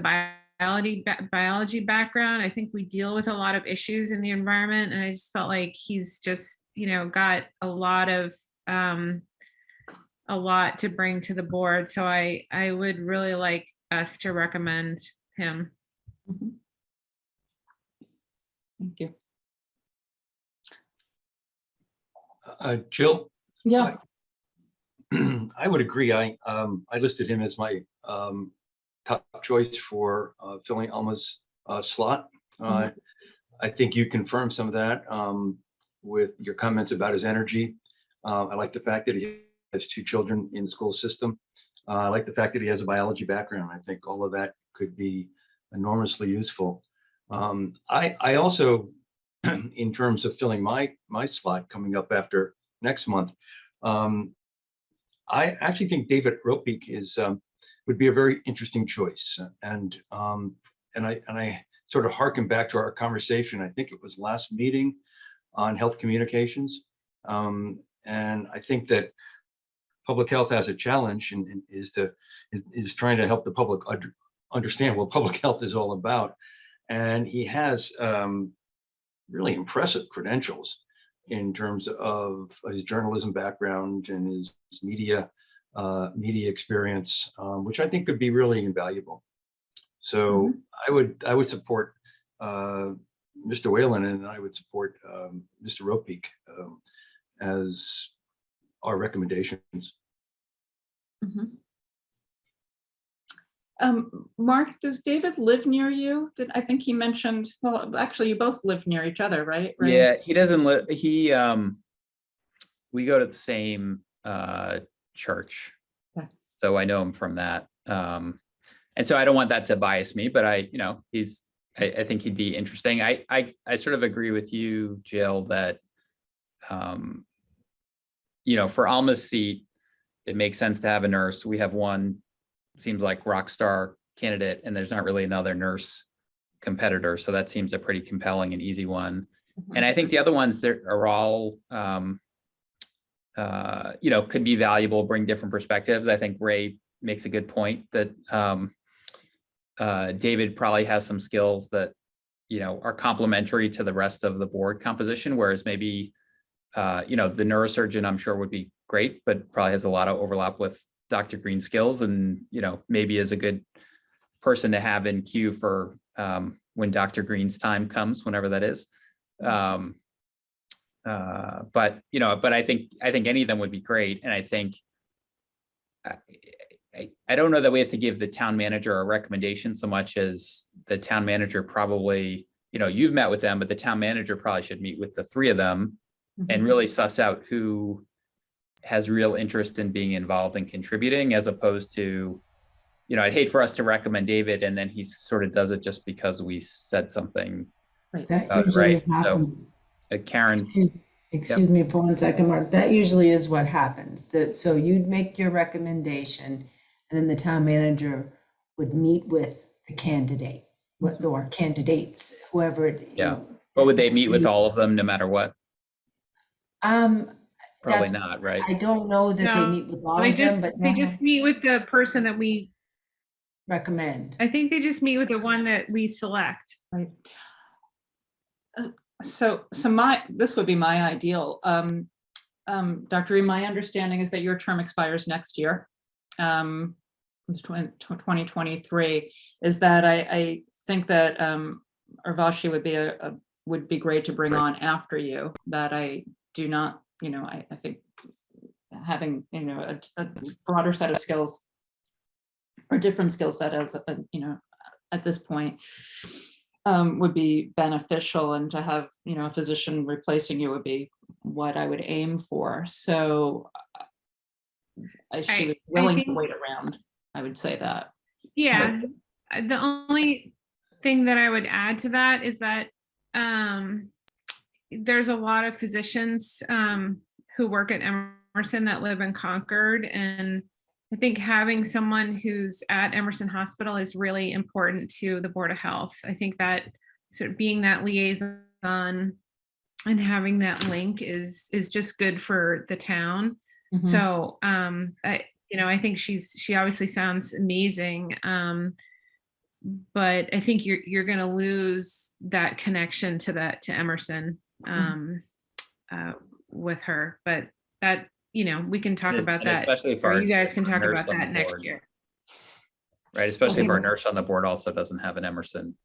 I: biology background. I think we deal with a lot of issues in the environment, and I just felt like he's just, got a lot to bring to the board. So I would really like us to recommend him.
A: Mm-hmm. Thank you.
B: Jill?
A: Yeah.
B: I would agree. I listed him as my top choice for filling Alma's slot. I think you confirmed some of that with your comments about his energy. I like the fact that he has 2 children in the school system. I like the fact that he has a biology background. I think all of that could be enormously useful. I also, in terms of filling my slot coming up after next month, I actually think David Ropig would be a very interesting choice. And I sort of harken back to our conversation. I think it was last meeting on health communications. And I think that public health has a challenge, and is trying to help the public understand what public health is all about. And he has really impressive credentials in terms of his journalism background and his media experience, which I think could be really invaluable. So I would support Mr. Whalen, and I would support Mr. Ropig as our recommendations.
A: Mark, does David live near you? I think he mentioned, well, actually you both live near each other, right?
C: Yeah, he doesn't live, we go to the same church.
A: Okay.
C: So I know him from that. And so I don't want that to bias me, but I think he'd be interesting. I sort of agree with you, Jill, that, for Alma's seat, it makes sense to have a nurse. We have one, seems like rock star candidate, and there's not really another nurse competitor. So that seems a pretty compelling and easy one. And I think the other ones that are all, could be valuable, bring different perspectives. I think Ray makes a good point that David probably has some skills that, are complementary to the rest of the board composition, whereas maybe, the neurosurgeon, I'm sure would be great, but probably has a lot of overlap with Dr. Green's skills and, maybe is a good person to have in queue for when Dr. Green's time comes, whenever that is. But I think any of them would be great. And I think, I don't know that we have to give the town manager a recommendation so much as the town manager probably, you've met with them, but the town manager probably should meet with the three of them and really suss out who has real interest in being involved and contributing, as opposed to, I'd hate for us to recommend David and then he sort of does it just because we said something.
D: That usually happens.
C: So, Karen.
D: Excuse me for 1 second, Mark. That usually is what happens. So you'd make your recommendation and then the town manager would meet with the candidate or candidates, whoever it.
C: Yeah. But would they meet with all of them no matter what? Probably not, right?
D: I don't know that they meet with all of them, but
I: they just meet with the person that we
D: recommend.
I: I think they just meet with the one that we select.
A: Right. So this would be my ideal. Dr. E, my understanding is that your term expires next year. 2023 is that I think that Urvashi would be great to bring on after you. That I do not, I think having a broader set of skills or different skill set as at this point would be beneficial, and to have a physician replacing you would be what I would aim for. So she was willing to wait around. I would say that.
I: Yeah. The only thing that I would add to that is that there's a lot of physicians who work at Emerson that live in Concord, and I think having someone who's at Emerson Hospital is really important to the Board of Health. I think that sort of being that liaison and having that link is just good for the town.
A: Mm-hmm.
I: So I think she obviously sounds amazing. But I think you're going to lose that connection to Emerson with her. But that, we can talk about that.
C: Especially if
I: or you guys can talk about that next year.
C: Right, especially if our nurse on the board also doesn't have an Emerson.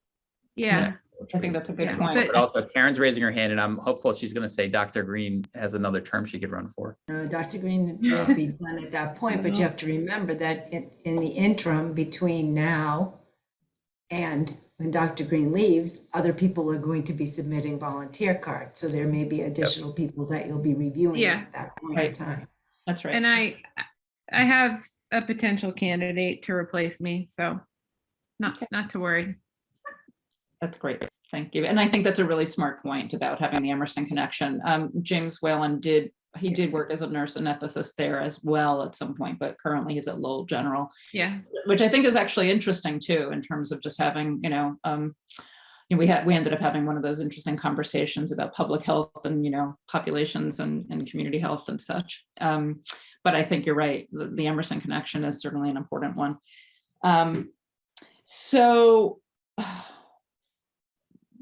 I: Yeah.
A: I think that's a good point.
C: But also Karen's raising her hand and I'm hopeful she's going to say Dr. Green has another term she could run for.
D: Dr. Green will be done at that point, but you have to remember that in the interim between now and when Dr. Green leaves, other people are going to be submitting volunteer cards. So there may be additional people that you'll be reviewing at that point in time.
A: That's right.
I: And I have a potential candidate to replace me, so not to worry.
A: That's great. Thank you. And I think that's a really smart point about having the Emerson connection. James Whalen did work as a nurse anesthetist there as well at some point, but currently he's at Lowell General.
I: Yeah.
A: Which I think is actually interesting too, in terms of just having, we ended up having one of those interesting conversations about public health and, populations and community health and such. But I think you're right. The Emerson connection is certainly an important one. So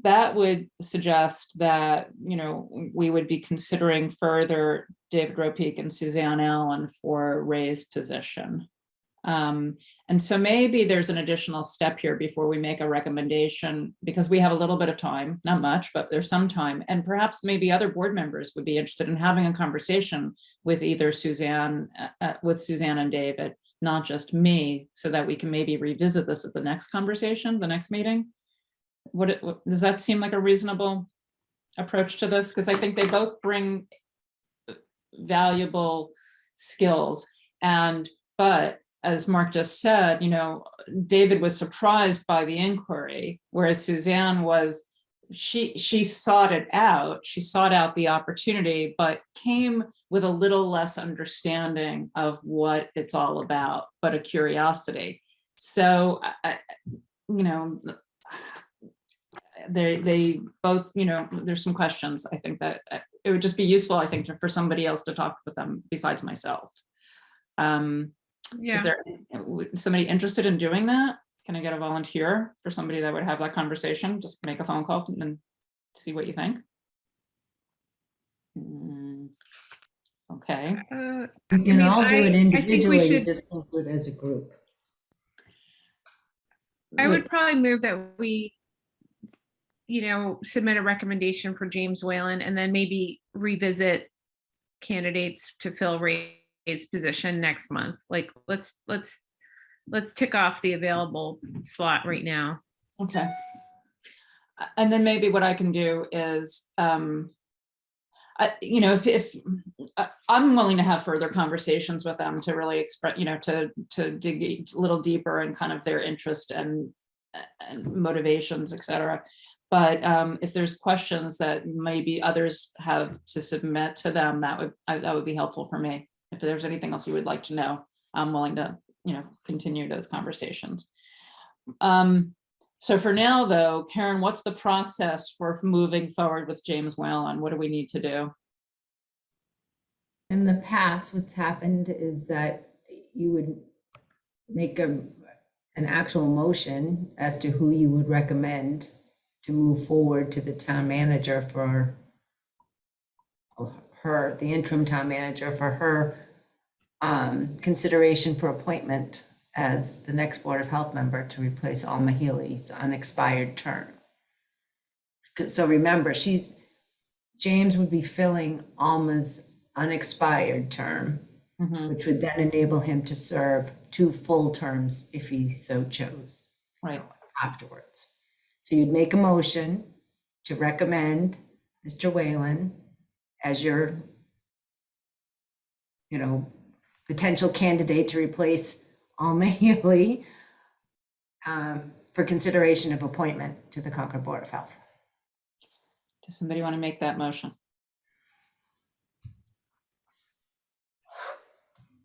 A: that would suggest that, we would be considering further David Ropig and Suzanne Allen for Ray's position. And so maybe there's an additional step here before we make a recommendation, because we have a little bit of time, not much, but there's some time. And perhaps maybe other board members would be interested in having a conversation with either Suzanne and David, not just me, so that we can maybe revisit this at the next conversation, the next meeting. Does that seem like a reasonable approach to this? Because I think they both bring valuable skills, but as Mark just said, David was surprised by the inquiry, whereas Suzanne was, she sought it out. She sought out the opportunity, but came with a little less understanding of what it's all about, but a curiosity. So, they both, there's some questions. I think that it would just be useful, I think, for somebody else to talk with them besides myself.
I: Yeah.
A: Is there somebody interested in doing that? Can I get a volunteer for somebody that would have that conversation? Just make a phone call and then see what you think. Okay.
D: We can all do it
I: I think we
D: individually, you
I: should-
D: just don't do it as a group.
I: I would probably move that we, submit a recommendation for James Whalen and then maybe revisit candidates to fill Ray's position next month. Like, let's tick off the available slot right now.
A: Okay. And then maybe what I can do is, if I'm willing to have further conversations with them to really express, to dig a little deeper in kind of their interest and motivations, et cetera. But if there's questions that maybe others have to submit to them, that would be helpful for me. If there's anything else you would like to know, I'm willing to, continue those conversations. So for now, though, Karen, what's the process for moving forward with James Whalen? What do we need to do?
D: In the past, what's happened is that you would make an actual motion as to who you would recommend to move forward to the town manager for her, the interim town manager, for her consideration for appointment as the next Board of Health member to replace Alma Healy's unexpired term. So remember, James would be filling Alma's unexpired term, which would then enable him to serve 2 full terms if he so chose.
A: Right.
D: Afterwards. So you'd make a motion to recommend Mr. Whalen as your, potential candidate to replace Alma Healy for consideration of appointment to the Concord Board of Health.
A: Does somebody want to make that motion?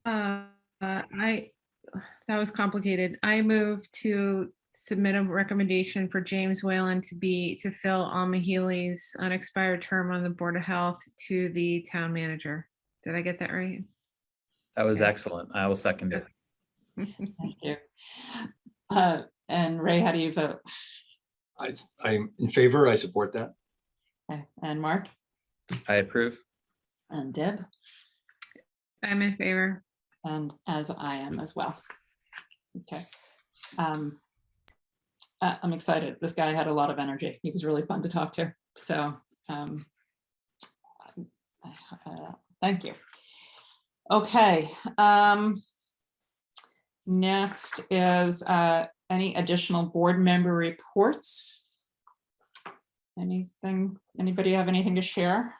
I: That was complicated. I move to submit a recommendation for James Whalen to fill Alma Healy's unexpired term on the Board of Health to the town manager. Did I get that right?
C: That was excellent. I will second it.
A: Thank you. And Ray, how do you vote?
B: I'm in favor. I support that.
A: Okay. And Mark?
C: I approve.
A: And Deb?
I: I'm in favor.
A: And as I am as well. Okay. I'm excited. This guy had a lot of energy. He was really fun to talk to. So thank you. Okay. Next is any additional board member reports? Anything? Anybody have anything to share?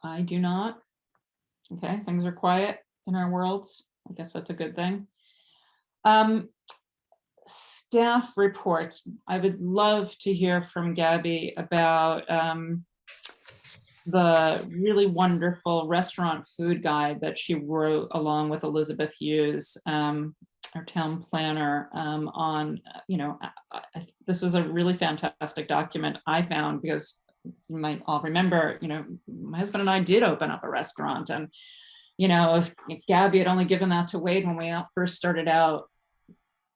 A: I do not. Okay, things are quiet in our worlds. I guess that's a good thing. Staff reports. I would love to hear from Gabby about the really wonderful restaurant food guide that she wrote along with Elizabeth Hughes, our town planner, on, this was a really fantastic document I found, because you might all remember, my husband and I did open up a restaurant, and if Gabby had only given that to Wade when we first started out,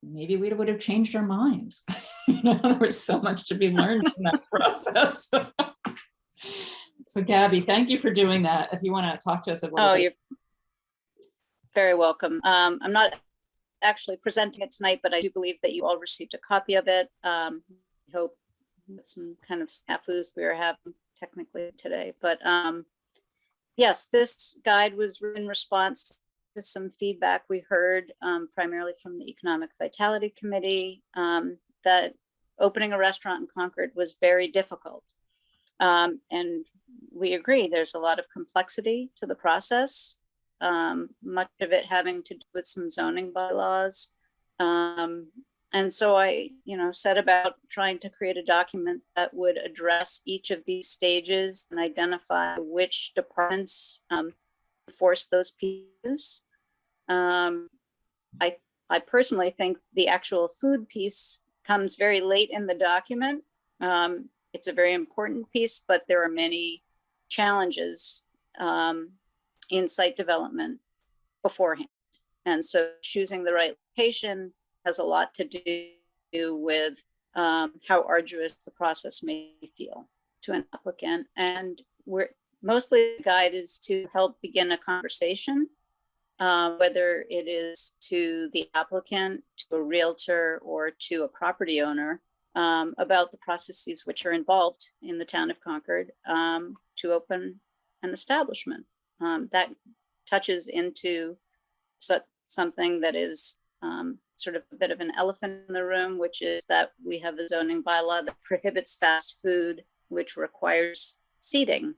A: maybe we would have changed our minds. There was so much to be learned in that process. So Gabby, thank you for doing that. If you want to talk to us a little bit.
N: You're very welcome. I'm not actually presenting it tonight, but I do believe that you all received a copy of it. I hope with some kind of snafus we were having technically today, but yes, this guide was in response to some feedback we heard primarily from the Economic Vitality Committee, that opening a restaurant in Concord was very difficult. And we agree, there's a lot of complexity to the process. Much of it having to do with some zoning bylaws. And so I, set about trying to create a document that would address each of these stages and identify which departments force those pieces. I personally think the actual food piece comes very late in the document. It's a very important piece, but there are many challenges in site development beforehand. And so choosing the right location has a lot to do with how arduous the process may feel to an applicant. And mostly the guide is to help begin a conversation, whether it is to the applicant, to a realtor, or to a property owner, about the processes which are involved in the town of Concord to open an establishment. That touches into something that is sort of a bit of an elephant in the room, which is that we have a zoning bylaw that prohibits fast food, which requires seating.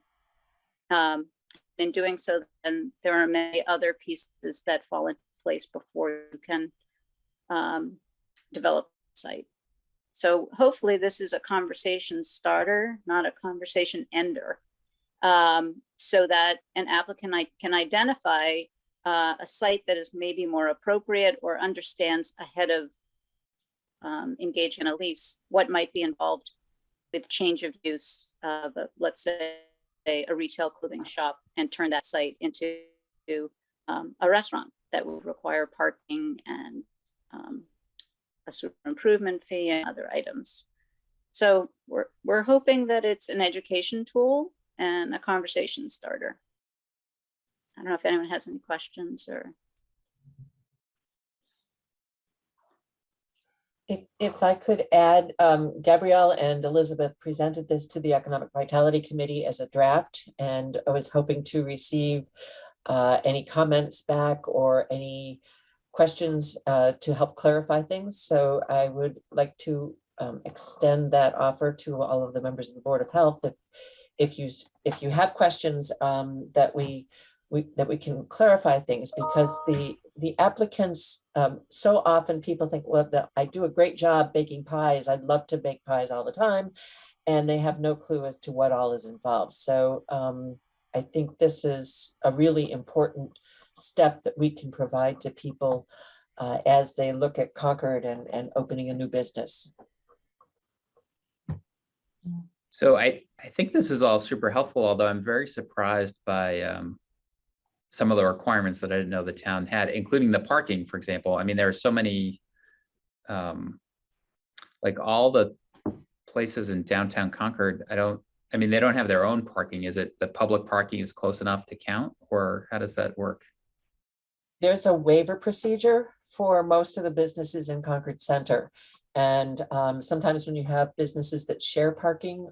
N: In doing so, then there are many other pieces that fall into place before you can develop a site. So hopefully this is a conversation starter, not a conversation ender, so that an applicant can identify a site that is maybe more appropriate or understands ahead of engaging in a lease what might be involved with change of use of, let's say, a retail clothing shop, and turn that site into a restaurant that would require parking and a super improvement fee and other items. So we're hoping that it's an education tool and a conversation starter. I don't know if anyone has any questions or.
E: If I could add, Gabrielle and Elizabeth presented this to the Economic Vitality Committee as a draft, and I was hoping to receive any comments back or any questions to help clarify things. So I would like to extend that offer to all of the members of the Board of Health. If you have questions that we can clarify things, because the applicants, so often people think, well, I do a great job baking pies. I'd love to bake pies all the time. And they have no clue as to what all is involved. So I think this is a really important step that we can provide to people as they look at Concord and opening a new business.
C: So I think this is all super helpful, although I'm very surprised by some of the requirements that I didn't know the town had, including the parking, for example. I mean, there are so many, like all the places in downtown Concord, I mean, they don't have their own parking. Is it the public parking is close enough to count, or how does that work?
E: There's a waiver procedure for most of the businesses in Concord Center. And sometimes when you have businesses that share parking,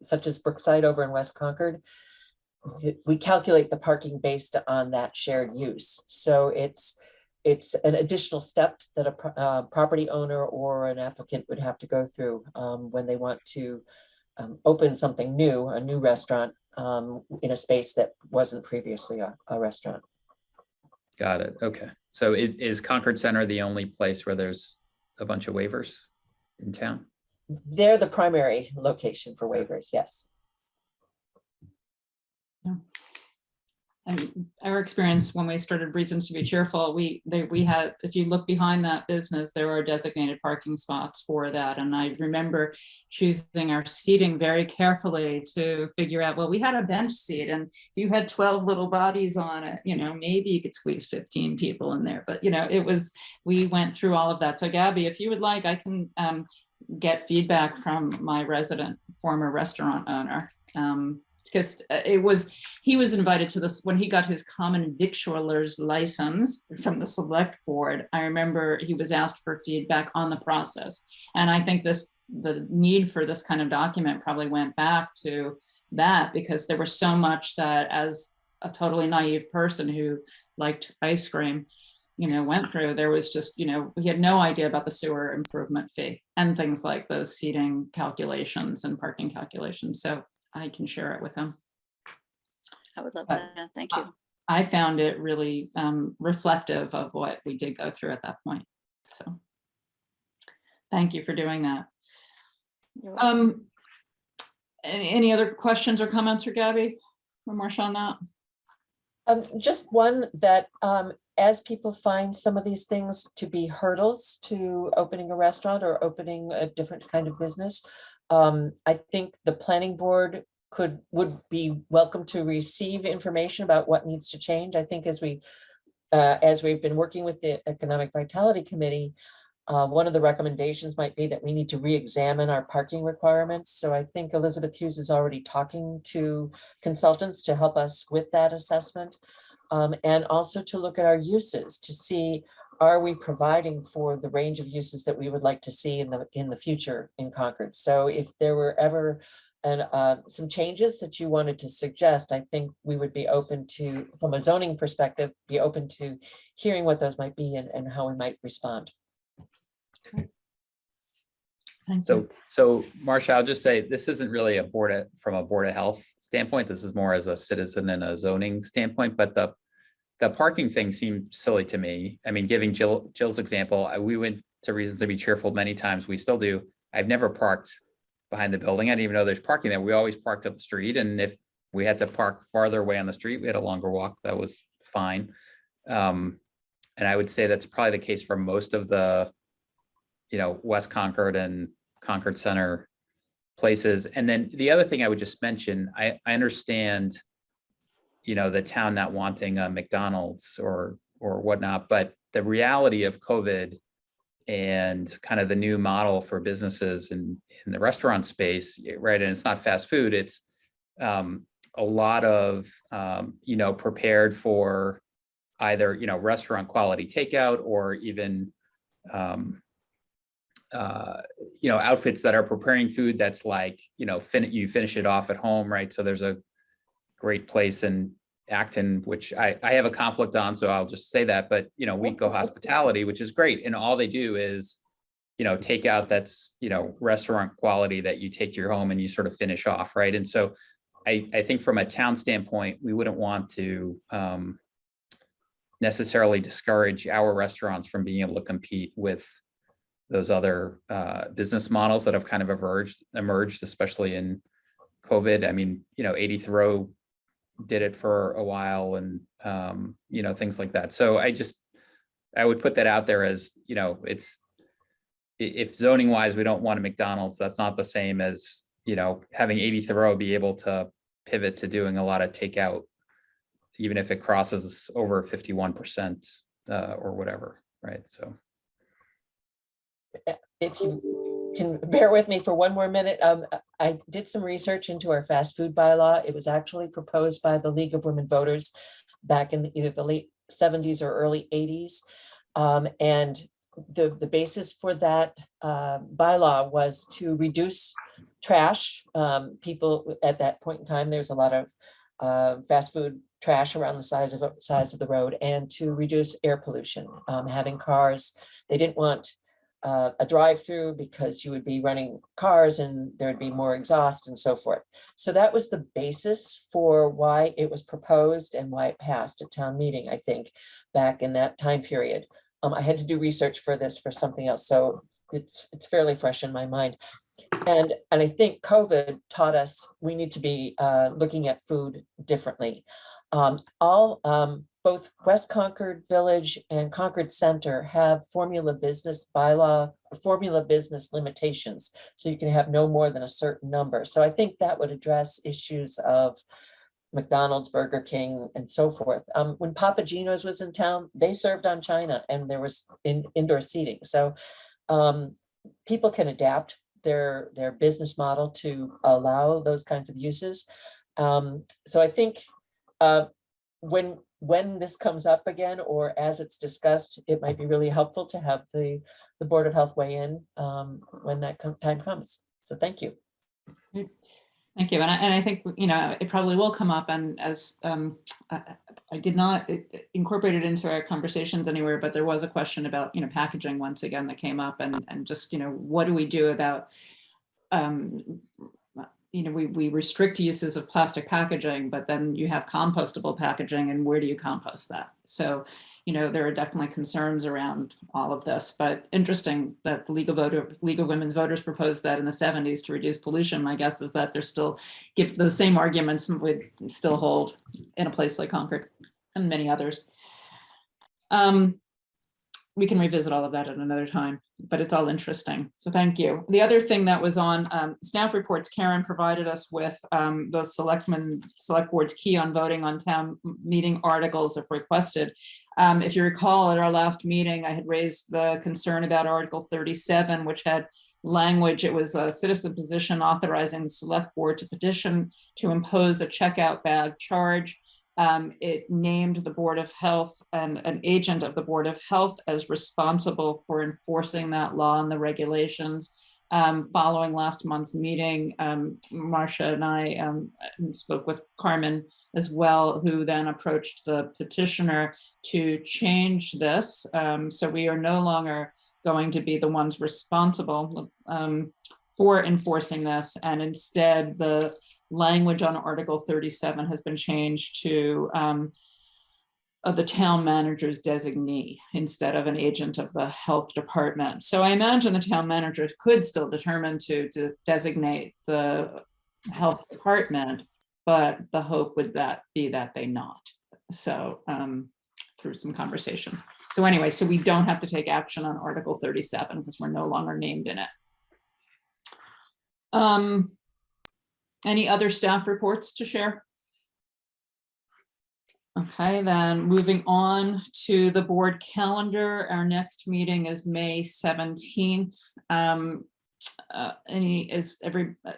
E: such as Brookside over in West Concord, we calculate the parking based on that shared use. So it's an additional step that a property owner or an applicant would have to go through when they want to open something new, a new restaurant in a space that wasn't previously a restaurant.
C: Got it. Okay. So is Concord Center the only place where there's a bunch of waivers in town?
E: They're the primary location for waivers, yes.
A: Yeah. And our experience when we started Reasons to be Cheerful, we had, if you look behind that business, there are designated parking spots for that. And I remember choosing our seating very carefully to figure out, well, we had a bench seat, and if you had 12 little bodies on it, maybe you could squeeze 15 people in there. But, we went through all of that. So Gabby, if you would like, I can get feedback from my resident former restaurant owner. Because he was invited to this when he got his common victualler's license from the select board. I remember he was asked for feedback on the process. And I think the need for this kind of document probably went back to that, because there was so much that, as a totally naive person who liked ice cream, went through. There was just, we had no idea about the sewer improvement fee and things like those seating calculations and parking calculations. So I can share it with him.
N: I would love
A: But,
N: that. Thank you.
A: I found it really reflective of what we did go through at that point. So thank you for doing that.
N: You're welcome.
A: Any other questions or comments for Gabby or Marcia on that?
E: Just one that as people find some of these things to be hurdles to opening a restaurant or opening a different kind of business, I think the planning board would be welcome to receive information about what needs to change. I think as we've been working with the Economic Vitality Committee, one of the recommendations might be that we need to re-examine our parking requirements. So I think Elizabeth Hughes is already talking to consultants to help us with that assessment. And also to look at our uses to see, are we providing for the range of uses that we would like to see in the future in Concord? So if there were ever some changes that you wanted to suggest, I think we would be open to, from a zoning perspective, be open to hearing what those might be and how we might respond.
C: So Marcia, I'll just say, this isn't really from a Board of Health standpoint. This is more as a citizen and a zoning standpoint, but the parking thing seemed silly to me. I mean, giving Jill's example, we went to Reasons to Be Cheerful many times. We still do. I've never parked behind the building. I didn't even know there's parking there. We always parked up the street. And if we had to park farther away on the street, we had a longer walk. That was fine. And I would say that's probably the case for most of the, West Concord and Concord Center places. And then the other thing I would just mention, I understand, the town not wanting a McDonald's or whatnot, but the reality of COVID and kind of the new model for businesses in the restaurant space, right? And it's not fast food, it's a lot of, prepared for either, restaurant quality takeout or even, outfits that are preparing food that's like, you finish it off at home, right? So there's a great place in Acton, which I have a conflict on, so I'll just say that, but, Weco Hospitality, which is great. And all they do is, takeout that's, restaurant quality that you take to your home and you sort of finish off, right? And so I think from a town standpoint, we wouldn't want to necessarily discourage our restaurants from being able to compete with those other business models that have kind of emerged, especially in COVID. I mean, 80th Row did it for a while and, things like that. So I would put that out there as, if zoning wise, we don't want a McDonald's, that's not the same as, having 80th Row be able to pivot to doing a lot of takeout, even if it crosses over 51% or whatever, right? So.
E: If you can bear with me for one more minute, I did some research into our fast food bylaw. It was actually proposed by the League of Women Voters back in either the late 70s or early 80s. And the basis for that bylaw was to reduce trash. People at that point in time, there's a lot of fast food trash around the sides of the road, and to reduce air pollution. Having cars, they didn't want a drive-through because you would be running cars and there'd be more exhaust and so forth. So that was the basis for why it was proposed and why it passed at town meeting, I think, back in that time period. I had to do research for this for something else, so it's fairly fresh in my mind. And I think COVID taught us we need to be looking at food differently. Both West Concord Village and Concord Center have formula business limitations. So you can have no more than a certain number. So I think that would address issues of McDonald's, Burger King, and so forth. When Papa Gino's was in town, they served on china and there was indoor seating. So people can adapt their business model to allow those kinds of uses. So I think when this comes up again, or as it's discussed, it might be really helpful to have the Board of Health weigh in when that time comes. So thank you.
A: Thank you. And I think, it probably will come up, and as I did not incorporate it into our conversations anywhere, but there was a question about, packaging once again that came up, and just, what do we do about we restrict uses of plastic packaging, but then you have compostable packaging, and where do you compost that? So, there are definitely concerns around all of this, but interesting that the League of Women's Voters proposed that in the 70s to reduce pollution. My guess is that they're still, those same arguments would still hold in a place like Concord and many others. We can revisit all of that at another time, but it's all interesting. So thank you. The other thing that was on staff reports, Karen provided us with the select board's key on voting on town meeting articles if requested. If you recall, at our last meeting, I had raised the concern about Article 37, which had language. It was a citizen petition authorizing the select board to petition to impose a checkout bag charge. It named the Board of Health and an agent of the Board of Health as responsible for enforcing that law and the regulations. Following last month's meeting, Marcia and I spoke with Carmen as well, who then approached the petitioner to change this. So we are no longer going to be the ones responsible for enforcing this, and instead the language on Article 37 has been changed to the town manager's designee instead of an agent of the health department. So I imagine the town manager could still determine to designate the health department, but the hope would be that they not. So through some conversation. So anyway, so we don't have to take action on Article 37 because we're no longer named in it. Any other staff reports to share? Okay, then moving on to the board calendar. Our next meeting is May 17th.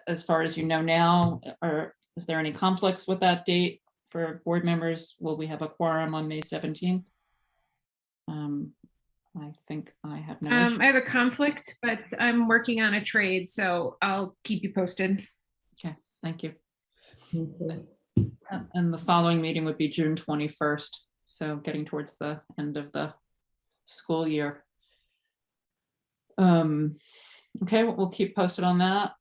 A: As far as you know now, or is there any conflicts with that date for board members? Will we have a quorum on May 17th? I think I have no issue.
I: I have a conflict, but I'm working on a trade, so I'll keep you posted.
A: Okay, thank you. And the following meeting would be June 21st. So getting towards the end of the school year. Okay, we'll keep posted on that.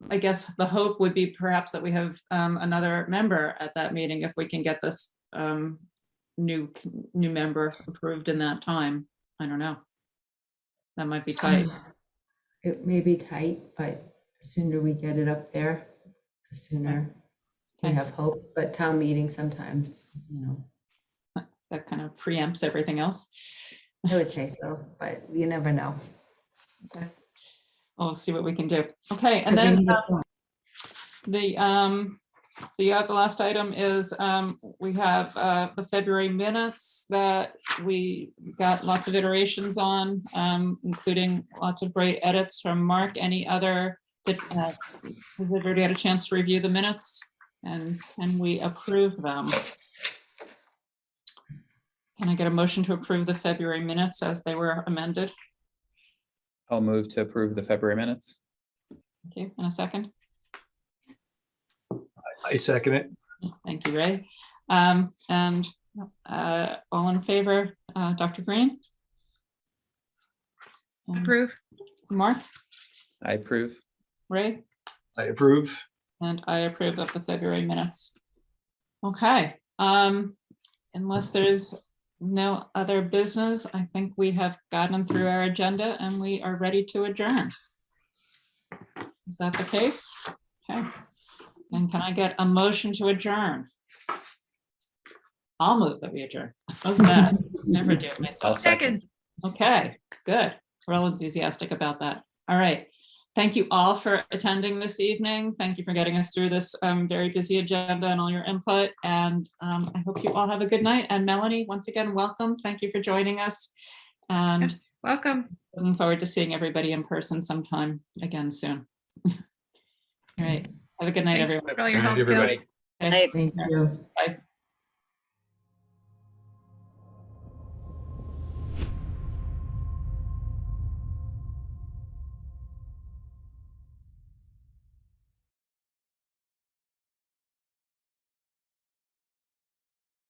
A: I guess the hope would be perhaps that we have another member at that meeting if we can get this new member approved in that time. I don't know. That might be tight.
D: It may be tight, but the sooner we get it up there, the sooner we have hopes. But town meeting sometimes,
A: that kind of preempts everything else.
D: I would say so, but you never know.
A: Okay. We'll see what we can do. Okay, and then the last item is we have the February minutes that we got lots of iterations on, including lots of great edits from Mark. Any other, has everybody had a chance to review the minutes, and can we approve them? Can I get a motion to approve the February minutes as they were amended?
C: I'll move to approve the February minutes.
A: Thank you. In a second.
B: I second it.
A: Thank you, Ray. And all in favor, Dr. Green?
I: Approve.
A: Mark?
C: I approve.
A: Ray?
B: I approve.
A: And I approve of the February minutes. Okay. Unless there's no other business, I think we have gotten through our agenda and we are ready to adjourn. Is that the case? Okay. And can I get a motion to adjourn? I'll move that we adjourn. How's that? Never do it myself.
I: Second.
A: Okay, good. Real enthusiastic about that. All right. Thank you all for attending this evening. Thank you for getting us through this very busy agenda and all your input. And I hope you all have a good night. And Melanie, once again, welcome. Thank you for joining us. And
I: welcome.
A: Looking forward to seeing everybody in person sometime again soon. All right. Have a good night,
I: Thanks
A: everyone.
I: for all your help,
C: Good night, everybody.
A: Okay.
D: Thank you.
A: Bye.